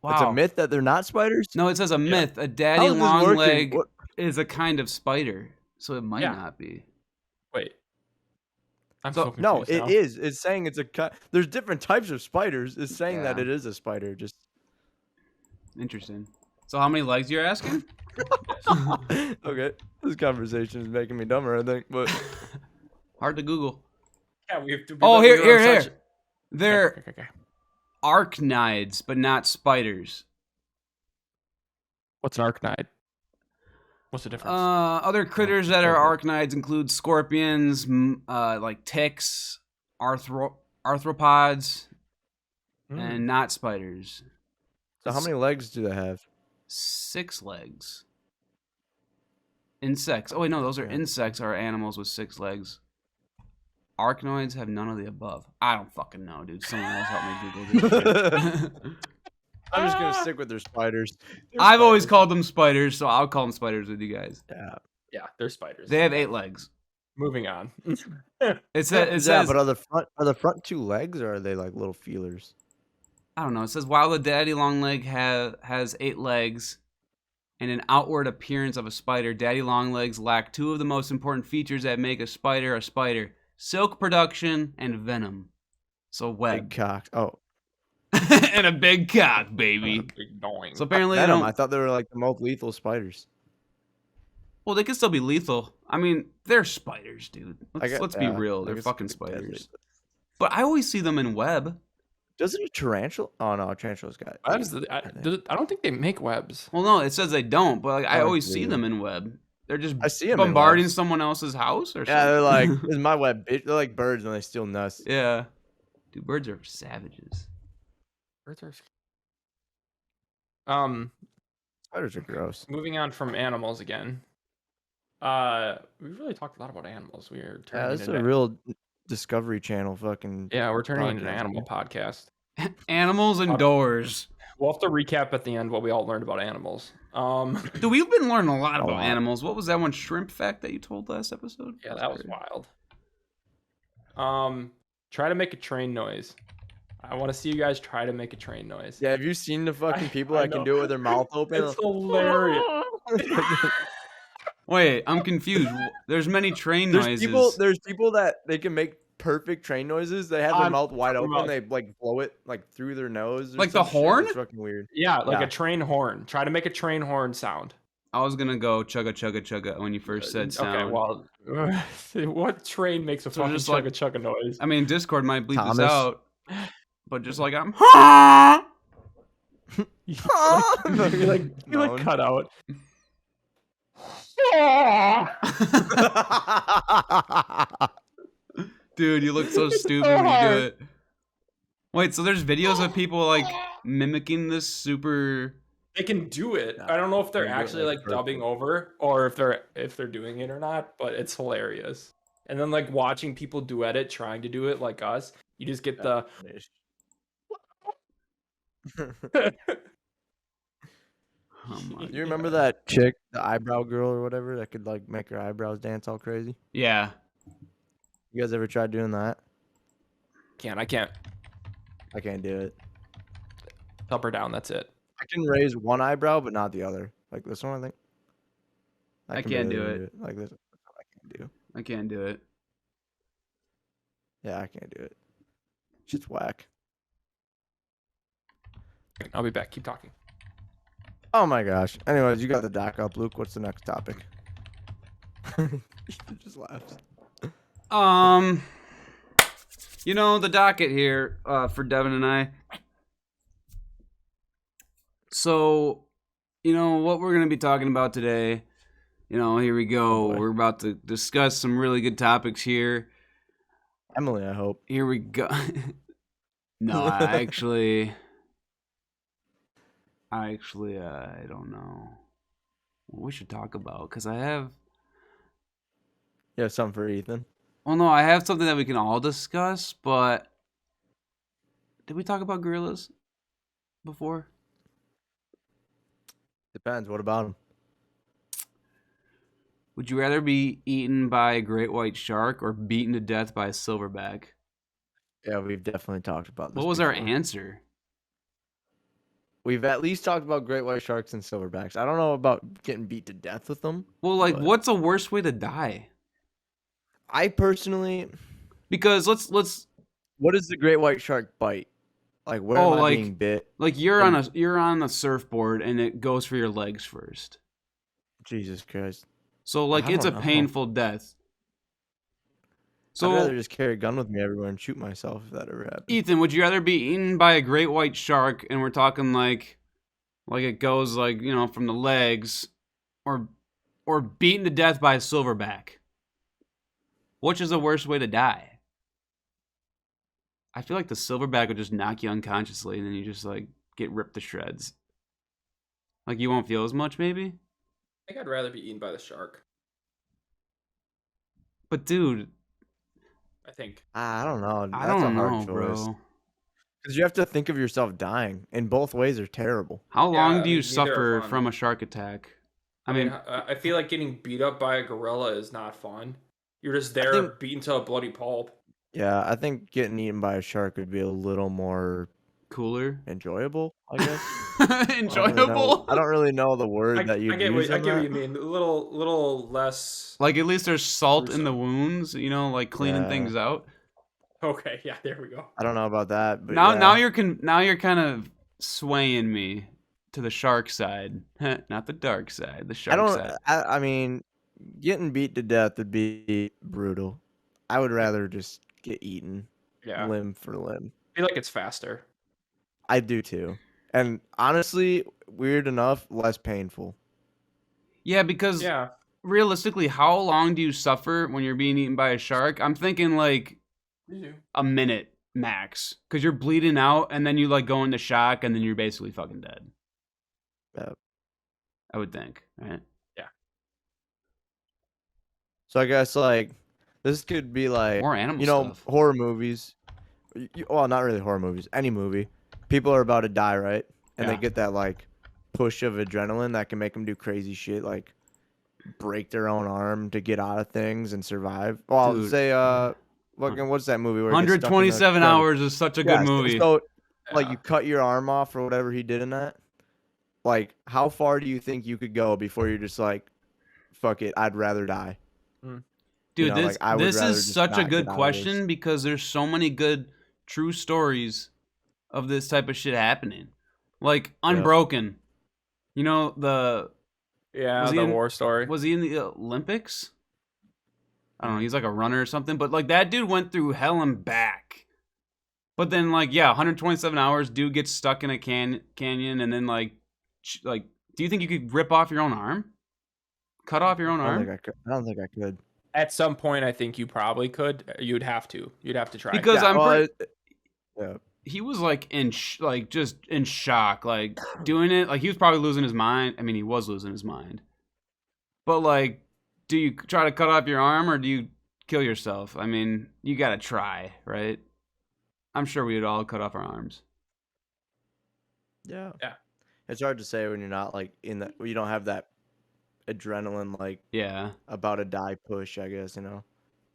Wow. It's a myth that they're not spiders. No, it says a myth. A daddy How is this long working? leg What- is a kind of spider, so it might Yeah. not be. Wait. I'm So- so confused No, now. it is. It's saying it's a. There's different types of spiders. It's saying that Yeah. it is a spider. Just Interesting. So how many legs you're asking? okay. This conversation is making me dumber, I think. But Hard to Google. Yeah, we have to. Oh, we here, were on here. such- They're Okay. arachnids, but not spiders. What's an arachnid? What's the difference? Other critters that are okay. arachnids include scorpions, like ticks, arthropods, and not spiders. so how many legs do they have? 6 legs. Insects. Oh wait, no, those are Okay. insects or animals with 6 legs. Arachnoids have none of the above. I don't fucking know, dude. Someone else help me Google this shit. I'm just gonna stick with their spiders. I've always called them spiders, so I'll call them spiders with you guys. Yeah. Yeah, they're spiders. They have 8 legs. Moving on. It says, Yeah, but are the front 2 legs or are they like little feelers? I don't know. It says while the daddy long leg has 8 legs and an outward appearance of a spider, daddy long legs lack 2 of the most important features that make a spider: silk production and venom. So Big web. cocks. Oh, And a big cock, baby. Big knowing. So apparently they venom. don't. I thought they were like the most lethal spiders. Well, they can still be lethal. I mean, they're spiders, dude. Let's be yeah, real. I They're guess fucking it's deadly, spiders. but- But I always see them in web. Doesn't a tarantula? Oh no, a tarantula's got. Webs, I don't think they make webs. Well, no, it says they don't, but like, I Oh, always see dude. them in web. They're just I see 'em in bombarding webs. someone else's house or Yeah, they're something. like, this is my web, bitch. They're like birds when they steal nests. Yeah. Dude, birds are savages. Birds are. Spiders are gross. Moving on from animals again. We really talked a lot about animals. We are Yeah, turning this is into a real Discovery Channel fucking. yeah, we're turning into an podcast, animal man. podcast. Animals and doors. We'll have to recap at the end what we all learned about animals. Dude, we've been learning a lot A about lot. animals. What was that one shrimp fact that you told last episode? Yeah, that was great. wild. Try to make a train noise. I want to see you guys try to make a train noise. Yeah, have you seen the fucking people I that can know. do it with their mouth open? It's hilarious. Wait, I'm confused. There's many train noises. There's people that they can make perfect train noises. They have their On- mouth wide their open. mouth. They like blow it like through their nose. Or Like the some shit. horn? It's fucking weird. Yeah, like Yeah. a train horn. Try to make a train horn sound. I was gonna go chugga chugga chugga when you first said sound. Okay, well, what train makes a So fucking just like- chugga chugga noise? I mean, Discord might bleep this Thomas. out, but just like I'm. You like Moan. cut out. Dude, you look so stupid when you do it. Wait, so there's videos of people like mimicking this super. They can do it. I don't know if they're They can do it, actually like, like dubbing over or if they're doing it or not, but it's hilarious. And then like watching people duet it, trying to do it like us, you just get the Oh my. You remember that chick, the eyebrow girl or whatever, that could like make her eyebrows dance all crazy? Yeah. You guys ever tried doing that? I can't I can't do it. up or down, that's it. I can raise one eyebrow, but not the other. Like this one, I think. I can can't barely do even it. Like this, I can't do. I can't do it. Yeah, I can't do it. Shit's whack. I'll be back. Keep talking. Oh my gosh. Anyways, you got the doc up, Luke. What's the next topic? He just laughs. You know, the docket here for Devin and I. So, you know, what we're going to be talking about today, you know, here we go. Oh boy. We're about to discuss some really good topics here. Emily, I hope. Here we go. No, I actually, I don't know what we should talk about because I have, You have something for Ethan? well, no, I have something that we can all discuss, but did we talk about gorillas before? Depends. What about him? Would you rather be eaten by a great white shark or beaten to death by a silverback? Yeah, we've definitely talked about this. What was our before. answer? We've at least talked about great white sharks and silverbacks. I don't know about getting beat to death with them. Well, like, But- what's a worse way to die? I personally, Because let's what does the great white shark bite? Like, where Oh, am I like- being bit? like you're on a surfboard and it goes for your legs first. Jesus Christ. So like I it's a don't know. painful death. I'd rather So just carry a gun with me everywhere and shoot myself if that ever happened. Ethan, would you rather be eaten by a great white shark and we're talking like it goes like, you know, from the legs or beaten to death by a silverback? Which is the worst way to die? I feel like the silverback would just knock you unconsciously and then you just like get ripped to shreds. Like you won't feel as much maybe? I think I'd rather be eaten by the shark. But dude, I think. I don't know. That's I don't a hard know, choice. bro. Because you have to think of yourself dying, and both ways are terrible. How Yeah, long I do you mean, neither are suffer fun. from a shark attack? I mean, I feel like getting beat up by a gorilla is not fun. You're just there think- beaten to a bloody pulp. Yeah, I think getting eaten by a shark would be a little more cooler, enjoyable, I guess. enjoyable. I don't really know the word that you I get use. what in you that. mean. A little less. Like at least there's salt in the Gruesome. wounds, you know, like cleaning Yeah. things out. Okay, yeah, there we go. I don't know about that, but Now yeah. you're kind of swaying me to the shark side, not the dark side, the I shark don't. side. I mean, getting beat to death would be brutal. I would rather just get eaten Yeah, limb for limb. I feel like it's faster. I do too. And honestly, weird enough, less painful. Yeah, because Yeah, realistically, how long do you suffer when you're being eaten by a shark? I'm thinking like you do. a minute max, because you're bleeding out and then you like go into shock and then you're basically fucking dead. Yeah. I would think, right? So I guess like this could be like More animal you know stuff. horror movies. Well, not really horror movies. Any movie. People are about to die, right? And Yeah. they get that like push of adrenaline that can make them do crazy shit, like break their own arm to get out of things and survive. Well, Dude. say fucking what's that movie where he gets stuck in the 127 ground? hours is such a Yeah, good movie. So like Yeah. you cut your arm off or whatever he did in that. Like how far do you think you could go before you're just like, fuck it, I'd rather die. Dude, Like I would this rather is just such a not good get out of this. question because there's so many good true stories of this type of shit happening. Like Unbroken. You know, Yeah, was he the in- war story. was he in the Olympics? I don't know, he's like a runner or something, but like that dude went through hell and back. But then like 127 hours, dude gets stuck in a canyon and then like do you think you could rip off your own arm? Cut off your own I don't arm? think I could. I don't think I could. At some point, I think you probably could. You'd have to. You'd have to try. Because I'm well, pretty yeah. he was like just in shock, like doing it. Like he was probably losing his mind. I mean, he was losing his mind. But like, do you try to cut off your arm or do you kill yourself? I mean, you gotta try, right? I'm sure we would all cut off our arms. Yeah. Yeah. It's hard to say when you're not like in that. You don't have that adrenaline like Yeah, about to die push. I guess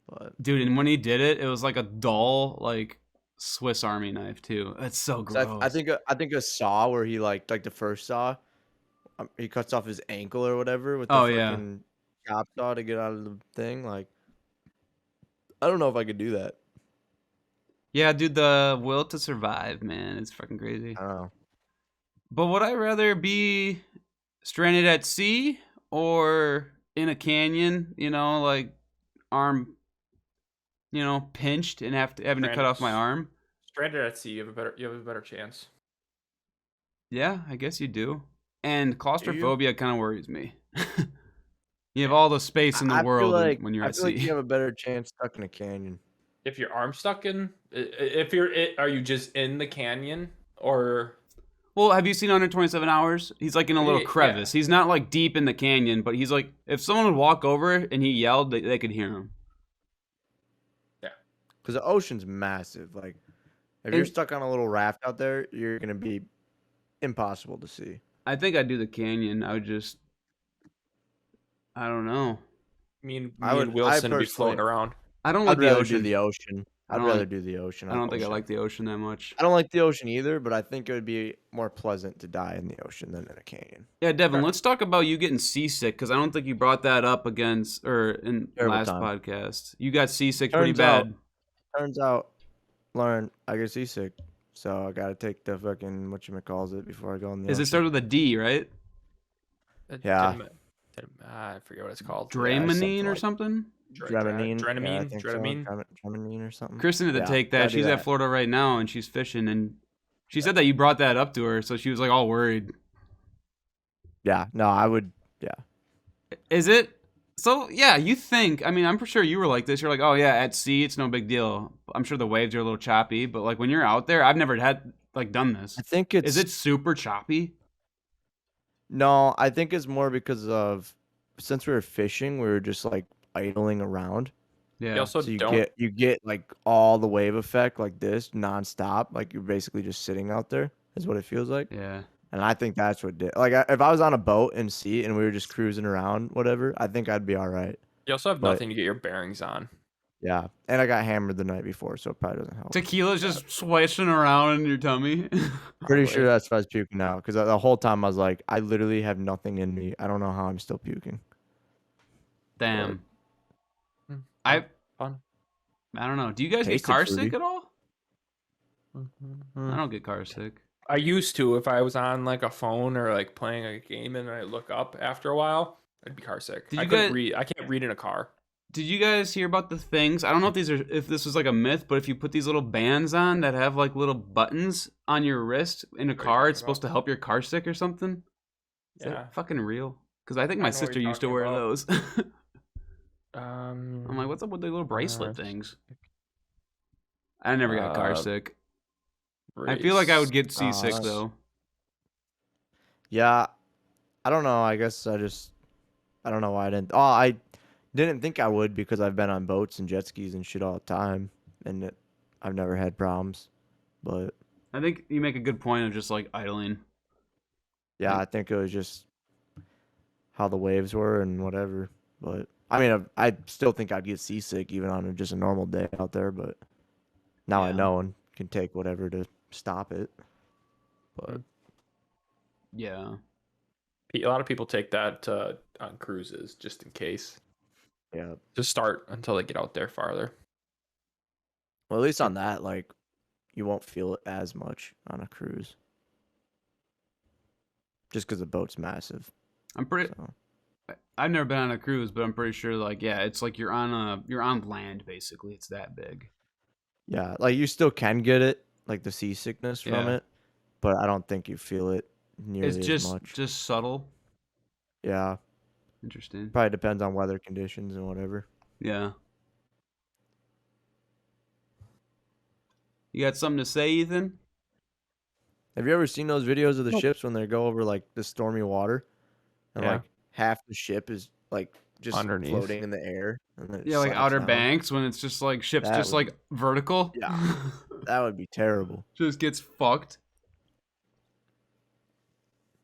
But dude. And when he did it, it was like a dull like Swiss Army knife too. That's so gross. so I think a saw where he like the first saw, he cuts off his ankle or whatever with the Oh, yeah. freaking chop saw to get out of the thing. Like I don't know if I could do that. Yeah, dude. The will to survive, man, it's fucking crazy. I don't know. But would I rather be stranded at sea or in a canyon, like arm, pinched and having to cut off my arm? Stranded at sea, you have a better chance. Yeah, I guess you do. And claustrophobia kind of worries me. You have all the space in the I feel world like, when you're I at feel like sea. you have a better chance stuck in a canyon. If your arm's stuck in, are you just in the canyon or? Well, have you seen 127 Hours? He's like in a little Yeah. crevice. He's not like deep in the canyon, but he's like, if someone would walk over and he yelled, they could hear him. Because the ocean's massive. Like, if you're stuck on a little raft out there, you're gonna be impossible to see. I think I'd do the canyon. I don't know. Me I and would- Wilson I would be floating personally- around. I don't like I'd the rather ocean. do the ocean. I I'd don't rather like- do the ocean. I don't think I ocean. like the ocean that much. I don't like the ocean either, but I think it would be more pleasant to die in the ocean than in a canyon. Yeah, Devin, Okay. let's talk about you getting seasick because I don't think you brought that up in Terrible last time. podcast. You got seasick pretty Turns out- bad. Turns out, Lauren, I get seasick, so I gotta take the fucking whatchamacallit before I go in the Is it ocean. started with a D, right? Yeah. I forget what it's called. Dramonine or like- something? Dramamine. Yeah, I Dramamine. think so. Dramamine. Dramamine or something. Kristen had to Yeah, take gotta that. do She's that. at Florida right now and she's fishing and she said that you brought that up to her, so she was like all worried. Yeah, no, I would. Yeah. Is it? So yeah, you think? I mean, I'm for sure you were like this. You're like, oh yeah, at sea it's no big deal. I'm sure the waves are a little choppy, but like when you're out there, I've never done this. I think it's. Is it super choppy? No, I think it's more because of since we were fishing, we were just like idling around. Yeah. You also So don't. you get like all the wave effect like this nonstop. Like you're basically just sitting out there is what it feels like. Yeah. And I think that's what did. Like if I was on a boat and sea and we were just cruising around, whatever, I think I'd be all right. You also have but- nothing to get your bearings on. Yeah. And I got hammered the night before, so it probably doesn't help. Tequila's just swishing around in your tummy. Pretty sure that's why I was puking out because the whole time I was like, I literally have nothing in me. I don't know how I'm still puking. Damn. Hmm. I Fun. don't know. Do you guys get Tasted car fruity. sick at all? I don't get car sick. I used to if I was on like a phone or like playing a game and I look up after a while, I'd be car sick. Did I you couldn't guys- read. I can't read in a car. Did you guys hear about the things? I don't know if this was like a myth, but if you put these little bands on that have like little buttons on your wrist in a What are you car, talking it's supposed to help your car sick or something. Is Yeah. that fucking real? Because I think I my know what sister you're used to talking wear about. those. Um, I'm like, what's up with the little bracelet Uh, things? I never got car uh, sick. I feel like I would get seasick that's- though. Yeah. I don't know. I guess I don't know why I didn't. Oh, I didn't think I would because I've been on boats and jet skis and shit all the time. And I've never had problems. But I think you make a good point of just like idling. yeah, I think it was just how the waves were and whatever. But I mean, I still think I'd get seasick even on just a normal day out there, but now I Yeah. know and can take whatever to stop it. But Yeah. A lot of people take that on cruises just in case. yeah, Just start until they get out there farther. well, at least on that, like, you won't feel it as much on a cruise, just because the boat's massive. I'm pretty. So I've never been on a cruise, but I'm pretty sure, like, yeah, it's like you're on land basically. It's that big. yeah, like you still can get it, like the seasickness from Yeah. it, but I don't think you feel it It's nearly as just much. subtle. Yeah, Interesting. probably depends on weather conditions and whatever. Yeah. You got something to say, Ethan? Have you ever seen those videos of the Nope. ships when they go over like the stormy water and Yeah. like half the ship is like just Underneath. floating in the air and then it Yeah, like slaps Outer down? Banks when it's just like ships That just would like vertical. Yeah. That would be terrible. Just gets fucked.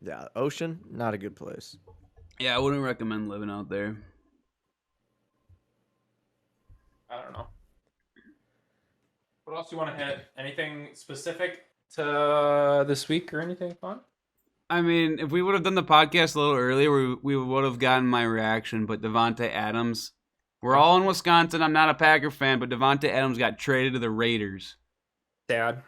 Yeah, ocean, not a good place. Yeah, I wouldn't recommend living out there. I don't know. What else do you want to hit? Anything specific to this week or anything fun? I mean, if we would have done the podcast a little earlier, we would have gotten my reaction. But Devontae Adams, we're all in Wisconsin. I'm not a Packer fan, but Devontae Adams got traded to the Raiders. Dad.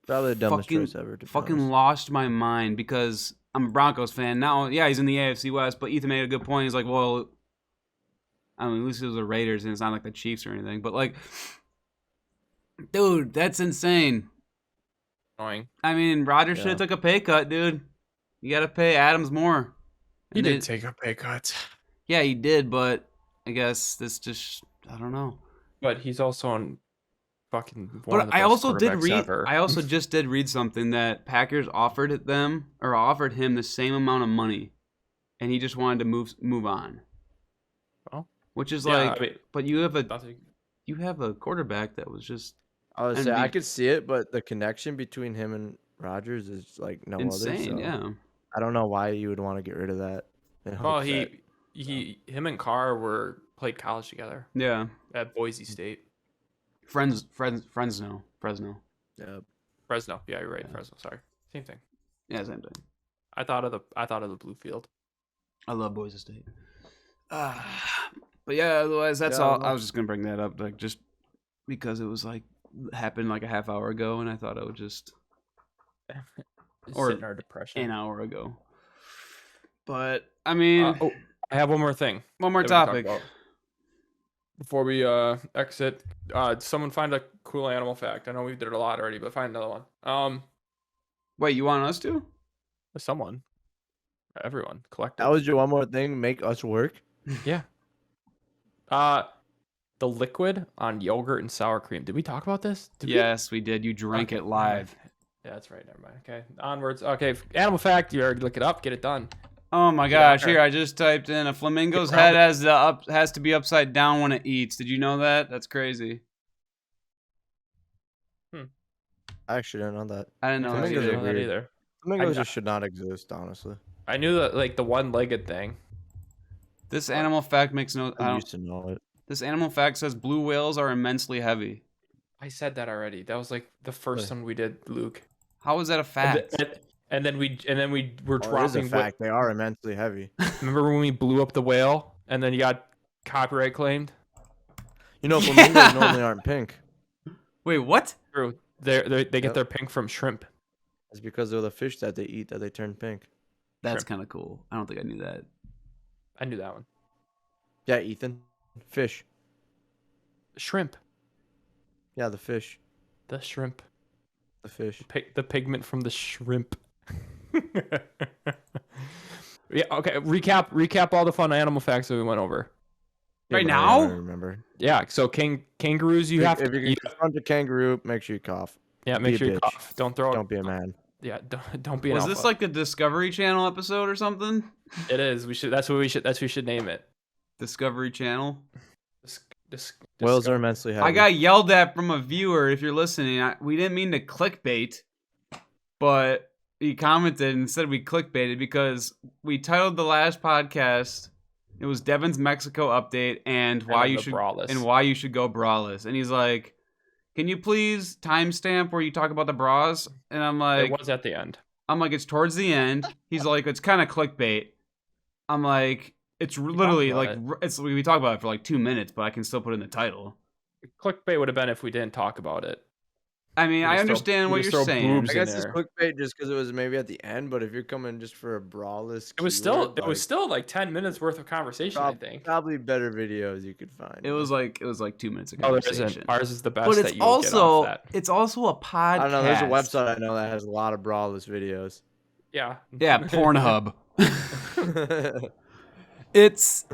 Probably the dumbest Fucking- choice ever. To be Fucking honest. lost my mind because I'm a Broncos fan. Now, yeah, he's in the AFC West, but Ethan made a good point. He's like, well, I mean, at least it was the Raiders and it's not like the Chiefs or anything. But like, dude, that's insane. Annoying. I mean, Rodgers should Yeah. have took a pay cut, dude. You got to pay Adams more. He And did they- take a pay cut. Yeah, he did, but I guess this just, I don't know. But he's also on fucking one of But the I best also did quarterbacks read. ever. I also just did read something that Packers offered him the same amount of money, and he just wanted to move on. Well, Which is yeah, like, I mean, but you have nothing. a quarterback that was just I would say I and could see it, but the connection between him and Rodgers is like no insane. other. So Yeah, I don't know why you would want to get rid of that. in Well, hopes that- him and Carr played college together yeah. at Boise State. Fresno. yeah. Fresno. Yeah, you're right. Yeah. Fresno. Sorry. Same thing. Yeah, same thing. I thought of the blue field. I love Boise State. But yeah, otherwise that's Yeah, all. well- I was just gonna bring that up, like just because it was like happened like a half hour ago, and I thought I would just Or Sit in our depression. an hour ago. But I mean, I have one more thing. one more that we can talk topic. about. Before we exit, someone find a cool animal fact. I know we did it a lot already, but find another one. Wait, you want us to? Someone, everyone, collective. That was your one more thing. Make us work. Yeah. The liquid on yogurt and sour cream. Did we talk about this? Did we? Yes, we did. You drank Okay, it never live. mind. Yeah, that's right. Never mind. Okay, onwards. Okay, animal fact. You already look it up. Get it done. Oh my Yeah, gosh! Here, I just typed in a flamingo's Get head has to be upside down when it eats. Did you know that? That's crazy. I actually didn't know that. I didn't know that Flamingos I are didn't know that weird. either. Flamingos I- just should not exist, honestly. I knew that, like the one-legged thing. This animal fact makes no. I used to know it. This animal fact says blue whales are immensely heavy. I said that already. That was like the first one we did, Luke. How is that a And, fact? and then we were Well, it is a dropping. fact. They are immensely heavy. Remember when we blew up the whale and then you got copyright claimed? You know, flamingos normally aren't pink. Wait, what? True. They get Yep. their pink from shrimp. It's because of the fish that they eat that they turn pink. That's Shrimp. kind of cool. I don't think I knew that. I knew that one. Yeah, Ethan. Fish. Shrimp. Yeah, the fish. The shrimp. The fish. The pigment from the shrimp. Yeah. Okay. Recap all the fun animal facts that we went over. Right but I now? don't remember. Yeah. So kangaroos, you have if to. you confront a kangaroo, make sure you cough. Yeah. be Make a sure you bitch. cough. Don't throw. Don't be a man. Yeah. Don't be an Was alpha. this like a Discovery Channel episode or something? It is. We should. That's what we should. That's what we should name it. Discovery Channel. Whales are immensely heavy. I got yelled at from a viewer. If you're listening, we didn't mean to clickbait, but he commented and said we clickbaited because we titled the last podcast It was Devin's Mexico update and why then you the should braless. go braless. And he's like, "Can you please timestamp where you talk about the bras?" And I'm It like, was at the end. it's towards the end. He's like, it's kind of clickbait. I'm like, it's literally about like we talk about it for like 2 minutes, but I can still put it in the title. Clickbait would have been if we didn't talk about it. I mean, I understand what you're saying. I in guess it's there. clickbait just because it was maybe at the end, but if you're coming just for a braless It was still like 10 minutes worth of conversation, I think. probably better videos you could find. It was like 2 minutes of Oh, there conversation. isn't. Ours is the best But that you'll get off that. it's also a podcast. I don't know. There's a website I know that has a lot of braless videos. Yeah. Yeah, Pornhub. It's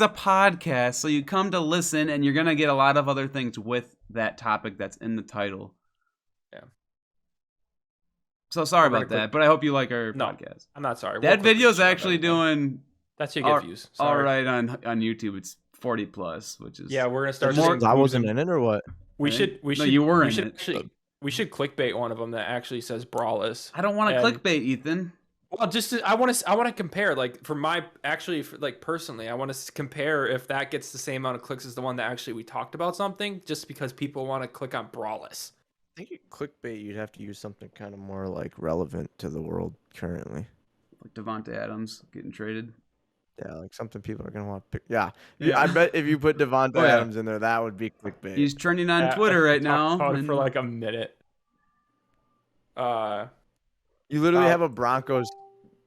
a podcast, so you come to listen, and you're gonna get a lot of other things with that topic that's in the title. Yeah. So sorry about that, but I hope you like our podcast. I'm not sorry. That video's actually doing. That's you get views. All Sorry. right on YouTube, it's 40 plus, which is Yeah, we're gonna start. I wasn't in it or what? We should. No, you were in it. Actually, we should clickbait one of them that actually says braless. I don't want to clickbait, Ethan. Well, I want to compare, like, personally, I want to compare if that gets the same amount of clicks as the one that actually we talked about something, just because people want to click on braless. I think clickbait, you'd have to use something kind of more like relevant to the world currently. Like Devontae Adams getting traded. Yeah, like something people are gonna want to pick. Yeah. I bet if you put Devontae Adams in there, that would be clickbait. He's trending on Twitter right now. For like a minute. You literally have a Broncos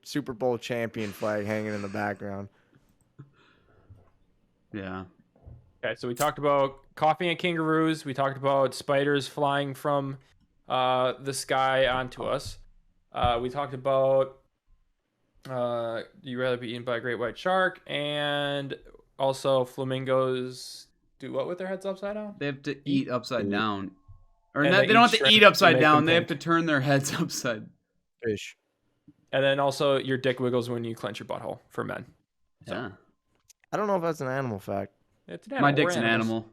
Super Bowl champion flag hanging in the background. Yeah. Okay, so we talked about coffee and kangaroos. We talked about spiders flying from the sky onto us. We talked about you'd rather be eaten by a great white shark, and also flamingos do what with their heads upside down? They have to eat upside down. Or And they don't have to eat upside down. They have pink. to turn their heads upside. Fish. And then also your dick wiggles when you clench your butthole for men. So, Yeah. I don't know if that's an animal fact. It's an My animal. dick's We're an animals.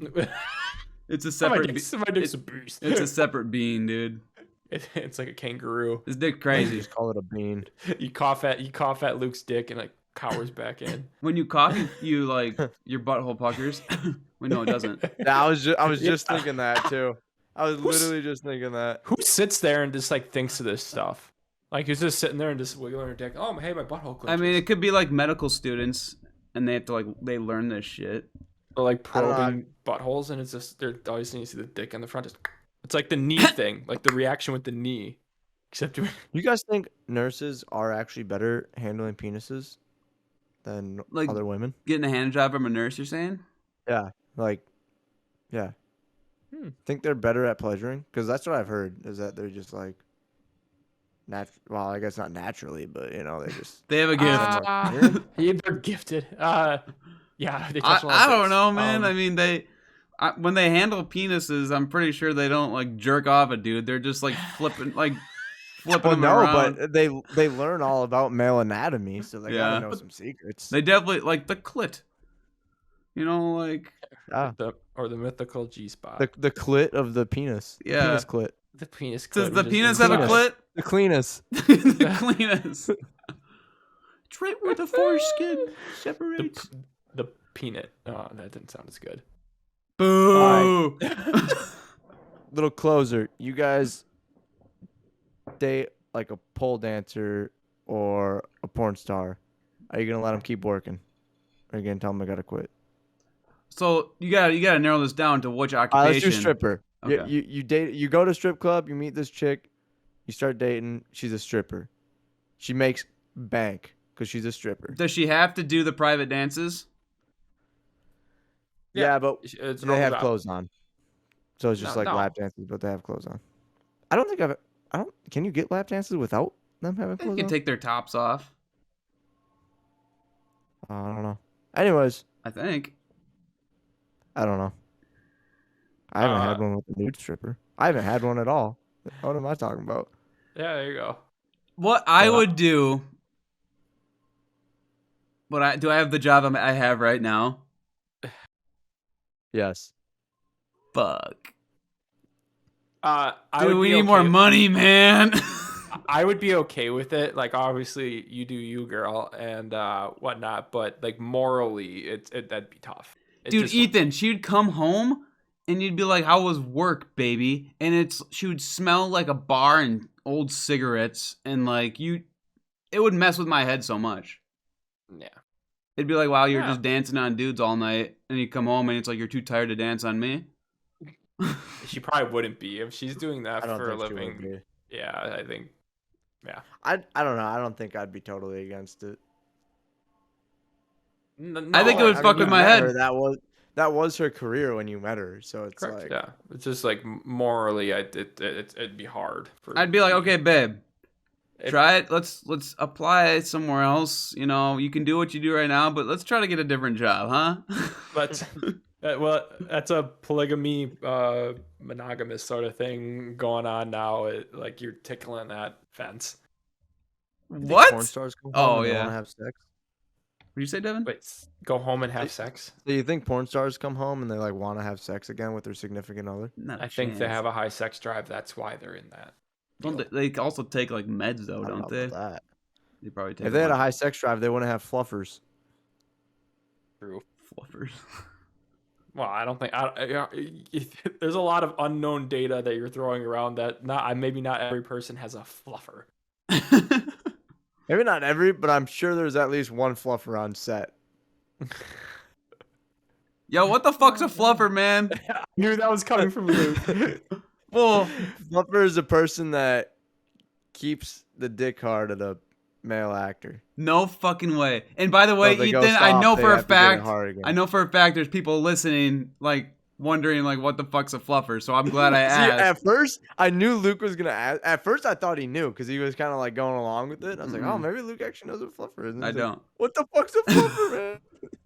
animal. It's a my separate. dick's a beast. It's a separate being, dude. It's like a kangaroo. This dick You crazy. just call it a bean. You cough at Luke's dick and like cowers back in. When you cough, you like your butthole puckers. Wait, no, it doesn't. Yeah, I was just thinking that too. I was literally just thinking that. Who sits there and just like thinks of this stuff? Like who's just sitting there and just wiggling her dick? Oh, hey, my butthole clenches. I mean, it could be like medical students, and they have to they learn this shit. Or like probing buttholes, and it's just they're always you see the dick in the front. It's like the knee thing, like the reaction with the knee. Except You guys think nurses are actually better handling penises than Like- other women? Getting a hand job from a nurse, you're saying? Yeah, yeah. Think they're better at pleasuring? Because that's what I've heard is that they're just like, well, I guess not naturally, but they just. They have a gift. yeah, they're gifted. Yeah, they touch a lot I of don't things. know, man. I mean, when they handle penises, I'm pretty sure they don't like jerk off a dude. They're just like flipping Well, them no, around. but they learn all about male anatomy, so they gotta know some secrets. They definitely like the clit. Like Or the mythical G spot. the clit of the penis. Yeah. Penis clit. The penis. Does clit, the which is penis have a insane. clit? The cleanest. The cleanest. It's right where the foreskin separates. The peanut. Oh, that didn't sound as good. Boo! Little closer. You guys date like a pole dancer or a porn star. Are you gonna let them keep working? Or are you gonna tell them I gotta quit? So you gotta narrow this down to which Let's occupation. do stripper. Okay. You date. You go to strip club. You meet this chick. You start dating. She's a stripper. She makes bank because she's a stripper. Does she have to do the private dances? Yeah, but It's they have rolled up. clothes on. So it's just No, like no. lap dances, but they have clothes on. I don't think I don't. Can you get lap dances without them having They clothes can on? take their tops off. I don't know. Anyways, I think. I don't know. I haven't had one with a nude stripper. I haven't had one at all. What am I talking about? Yeah, there you go. What I would do. Do I have the job I have right now? Yes. Fuck. I Dude, would we be need more okay- money, man. I would be okay with it. Like, obviously, you do you, girl, and whatnot. But like morally, that'd be tough. It Dude, just, Ethan, she'd come home and you'd be like, "How was work, baby?" And she would smell like a bar and old cigarettes, and like it would mess with my head so much. yeah. It'd be like, "Wow, you're Yeah. just dancing on dudes all night," and you come home and it's like you're too tired to dance on me. She probably wouldn't be if she's doing that I don't for a think she would living. be. Yeah, I think. Yeah. I don't know. I don't think I'd be totally against it. No, I think it would I fuck mean, with you my met head. her, that was her career when you met her, so it's correct. like Yeah, it's just like morally, it'd be hard. For I'd be like, me. "Okay, babe, If- try it. Let's apply it somewhere else. You know, you can do what you do right now, but let's try to get a different job, huh?" That's well, that's a polygamy, monogamous sort of thing going on now. Like you're tickling that fence. you think What? porn stars come home Oh, and they yeah. want to have sex. What did you say, Devin? Wait, go home and have sex. So you think porn stars come home and they like want to have sex again with their significant other? Not I a think they chance. have a high sex drive. That's why they're in that. Don't they also take like meds though, I don't don't know they? about that. They probably take If they had a bunch high of sex drive, they wouldn't have fluffers. True. fluffers. Well, I don't think there's a lot of unknown data that you're throwing around that maybe not every person has a fluffer. Maybe not every, but I'm sure there's at least one fluffer on set. Yo, what the fuck's a fluffer, man? I knew that was coming from Luke. Well, Fluffer is a person that keeps the dick hard at a male actor. no fucking way. And by the So way, if they go Ethan, I soft, know they for a have to get it fact, hard again. I know for a fact there's people listening like wondering like what the fuck's a fluffer. So I'm glad I See, asked. at first, I knew Luke was gonna ask. At first, I thought he knew because he was kind of like going along with it. I was like, oh, Mm-mm. maybe Luke actually knows what fluffer is. And I he's like, don't. what the fuck's a fluffer, man?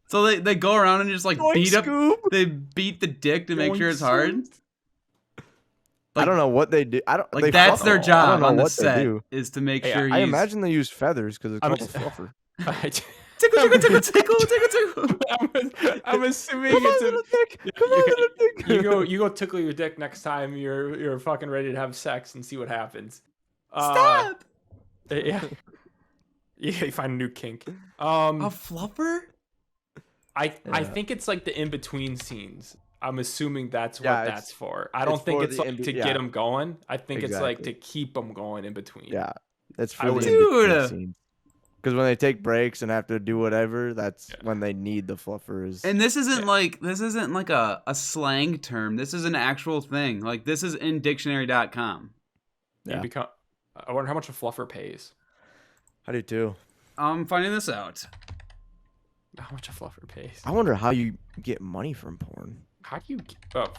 So they go around and just like Yoink, beat up. Scoop. They beat the dick to make Yoink, sure it's hard. Scoop. I don't know what they do. I don't. Like they that's fluffer. their I don't job know on the what they set do. is to make Hey, sure I he's imagine they use feathers because it's I'm called a fluffer. tickle, tickle, tickle, tickle, tickle. I'm assuming Come on, it's little a. dick. Come on, little dick. You go tickle your dick next time you're fucking ready to have sex and see what happens. Stop. Yeah. Yeah, you find a new kink. A fluffer? I Yeah. think it's like the in between scenes. I'm assuming that's what Yeah, that's for. I it's don't think for it's the like in-be- to yeah. get them going. I think it's like Exactly. to keep them going in between. Yeah, that's I for would- the in-between Dude. scenes. Because when they take breaks and have to do whatever, that's Yeah. when they need the fluffers. And this isn't like a slang term. This is an actual thing. Like this is in dictionary.com. You Yeah. become. I wonder how much a fluffer pays. I do too. I'm finding this out. How much a fluffer pays? I wonder how you get money from porn. How do you? Oh,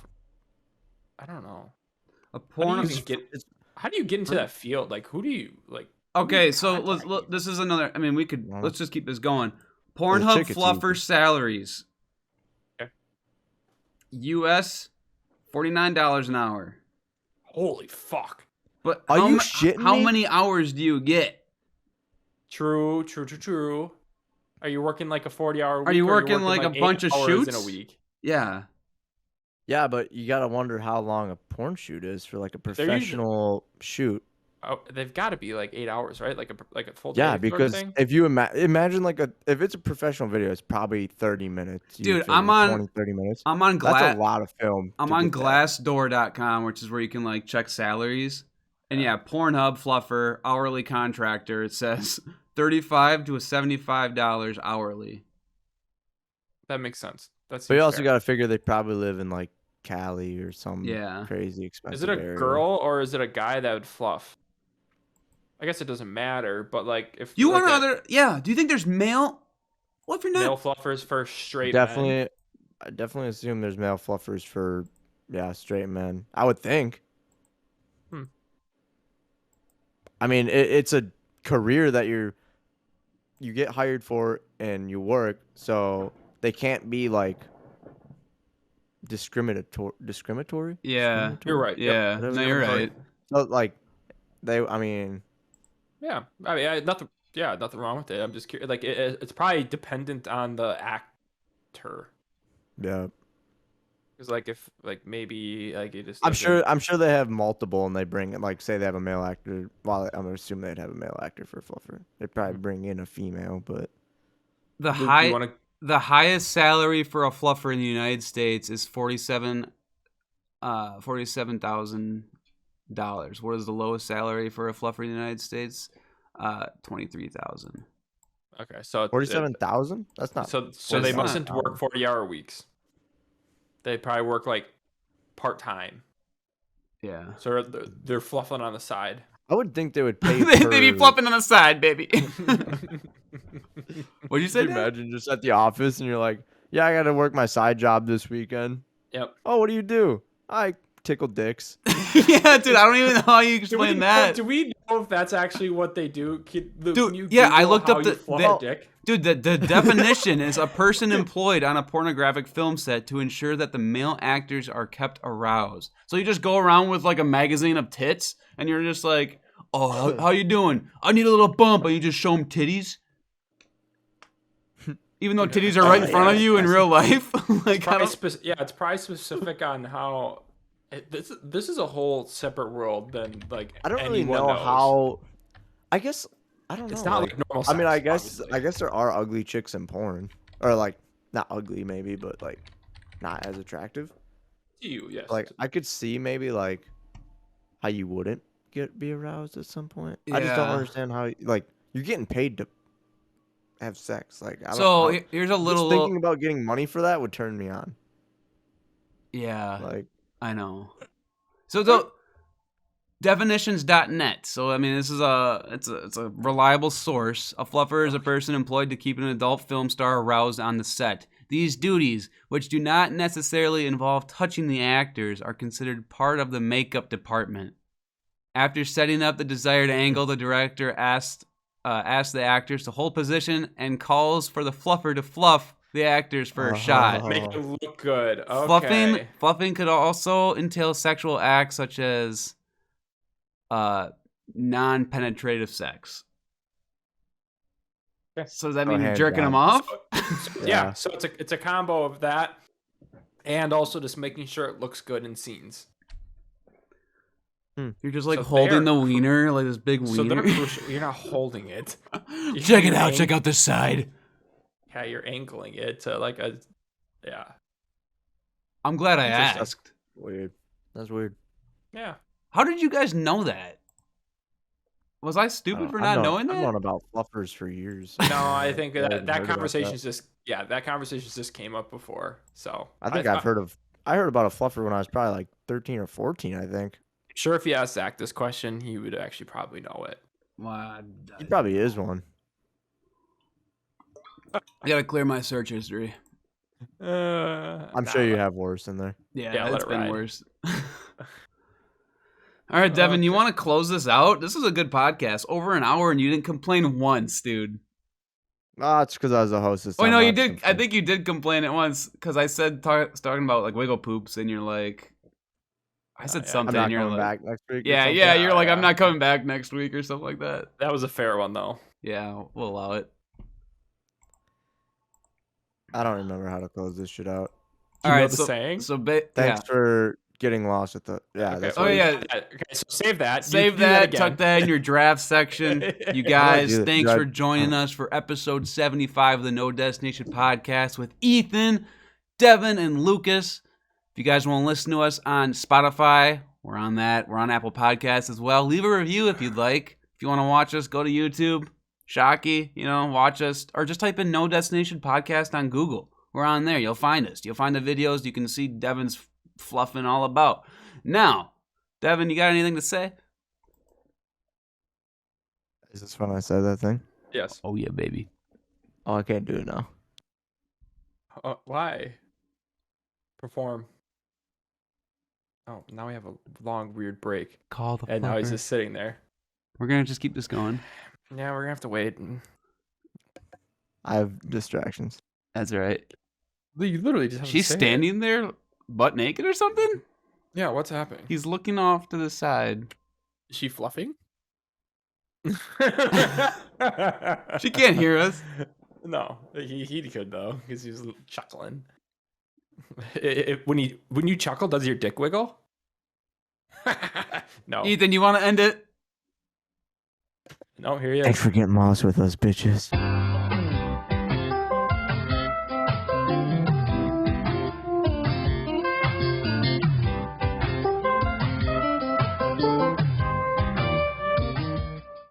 I don't know. A How do porn. you even get? How do you get into that field? Like, who do you like? Okay, so let's contact look. This is another. I mean, we could. Well, Let's just keep this going. Pornhub tickets fluffer easy. salaries. Okay. U.S. $49 an hour. Holy fuck! But Are how you ma- shitting How me? many hours do you get? True. Are you working like a 40-hour week? Are you or working like a 8 bunch of hours shoots? in a week? Yeah. Yeah, but you gotta wonder how long a porn shoot is for like a usually- professional shoot. Oh, they've got to be like 8 hours, right? Like a full day. Yeah, sort of because thing? if you imagine like if it's a professional video, it's probably 30 minutes. You Dude, film I'm on- 20, 30 minutes. I'm on That's a lot of film. I'm to on get that. glassdoor.com, which is where you can like check salaries. And yeah, Pornhub fluffer hourly contractor. It says $35 to $75 hourly. That makes sense. That's. But you also got to figure they probably live in like Cali or some Yeah. crazy expensive Is it a area. girl or is it a guy that would fluff? I guess it doesn't matter, but like if You like want other? Yeah. Do you think there's male? What if you're not? male fluffers for straight men? Definitely, I definitely assume there's male fluffers for straight men. I would think. Hmm. I mean, it's a career that you get hired for and you work, so they can't be like discriminatory. Yeah. You're right. Yep. Yeah. Whatever No, you you're wanna call right. So, like I mean, Yeah, I mean, nothing. Yeah, nothing wrong with it. I'm just curious. Like, it's probably dependent on the actor. yeah. Because like if like maybe like it just I'm doesn't- sure they have multiple, and they bring like say they have a male actor. Well, I'm assuming they'd have a male actor for Fluffer. They'd probably bring in a female, but The Luke, you want to? the highest salary for a fluffer in the United States is $47,000. What is the lowest salary for a fluffer in the United States? 23,000. Okay, so 47,000. That's not. so That's they not- mustn't work 40-hour weeks. They probably work like part time. Yeah. So they're fluffing on the side. I would think they would pay. They be per- flopping on the side, baby. What'd you say? Could you Dad? imagine just at the office and you're like, yeah, I got to work my side job this weekend. Yep. Oh, what do you do? I tickle dicks. Yeah, dude, I don't even know how you explain that. Do we know if that's actually what they do? Dude, Can you yeah, I Google looked how up you the- fluff a dick? Dude, the definition is a person employed on a pornographic film set to ensure that the male actors are kept aroused. So you just go around with like a magazine of tits, and you're just like, "Oh, how you doing? I need a little bump," and you just show them titties. Even though titties are right in front of you in real life, like I don't. It's probably specific on how. This is a whole separate world than like. I don't really anyone know knows. how. I guess I don't know. It's not like normal. I mean, sex, I obviously. guess there are ugly chicks in porn, or like not ugly maybe, but like not as attractive. To you, yes. Like I could see maybe like how you wouldn't be aroused at some point. I just don't Yeah. understand how like you're getting paid to have sex. Like I don't. So how- here's a just little. thinking about getting money for that would turn me on. Yeah. Like I know. So the definitions.net. So I mean, this is it's a reliable source. A fluffer is a person employed to keep an adult film star aroused on the set. These duties, which do not necessarily involve touching the actors, are considered part of the makeup department. After setting up the desired angle, the director asks the actors to hold position and calls for the fluffer to fluff the actors for a shot. Make it look good. Okay. Fluffing could also entail sexual acts such as non-penetrative sex. Okay. So does that Oh, mean you're hand jerking job. them off? Yeah. So it's a combo of that, and also just making sure it looks good in scenes. You're just like So holding the they're- wiener, like this big So wiener. they're crucial. You're not holding it. Check it out. Check out this side. Yeah, you're angling it to like a. Yeah. I'm glad I Interesting. asked. weird. That's weird. Yeah. How did you guys know that? Was I stupid for not knowing I've that? known about fluffers for years. No, I think I haven't that heard about conversation that. that conversation just came up before. So I think I heard about a fluffer when I was probably like 13 or 14. I think Sure, if you asked Zach this question, he would actually probably know it. Well, he probably is one. I gotta clear my search history. I'm sure you have worse in there. Yeah, let it's it been ride. worse. All right, Devin, you want to close this out? This is a good podcast. Over an hour, and you didn't complain once, dude. Ah, it's because I was the host this Oh time. no, you last did. time. I think you did complain at once because I said talking about like wiggle poops, and you're like, I said yeah. something. I'm not you're coming like, back next week. or yeah, something. yeah. You're like, I'm yeah. not coming back next week or something like that. That was a fair one though. Yeah, we'll allow it. I don't remember how to close this shit out. Do All you know right, the so saying? Thanks for getting lost at the. Yeah, Okay. that's Oh what it is. yeah, Okay, so save that. save Do that. again. Tuck that in your draft section. You guys, do that? thanks Do I- for joining us for episode 75 of the No Destination Podcast with Ethan, Devin, and Lucas. If you guys want to listen to us on Spotify, we're on that. We're on Apple Podcasts as well. Leave a review if you'd like. If you want to watch us, go to YouTube, Shocky, watch us, or just type in No Destination Podcast on Google. We're on there. You'll find us. You'll find the videos. You can see Devin's fluffing all about. Now, Devin, you got anything to say? Is this when I said that thing? Yes. Oh, yeah, baby. Oh, I can't do it now. Why? Perform. Oh, now we have a long weird break, Call the and now he's fluffer. just sitting there. We're going to just keep this going. Yeah, we're gonna have to wait. I have distractions. That's right. You literally just have She's to say it. standing there butt naked or something? Yeah, what's happening? He's looking off to the side. Is she fluffing? She can't hear us. No, he could though, because he was chuckling. When you chuckle, does your dick wiggle? No. Ethan, you want to end it? No, here he is. Thanks for getting lost with us, bitches.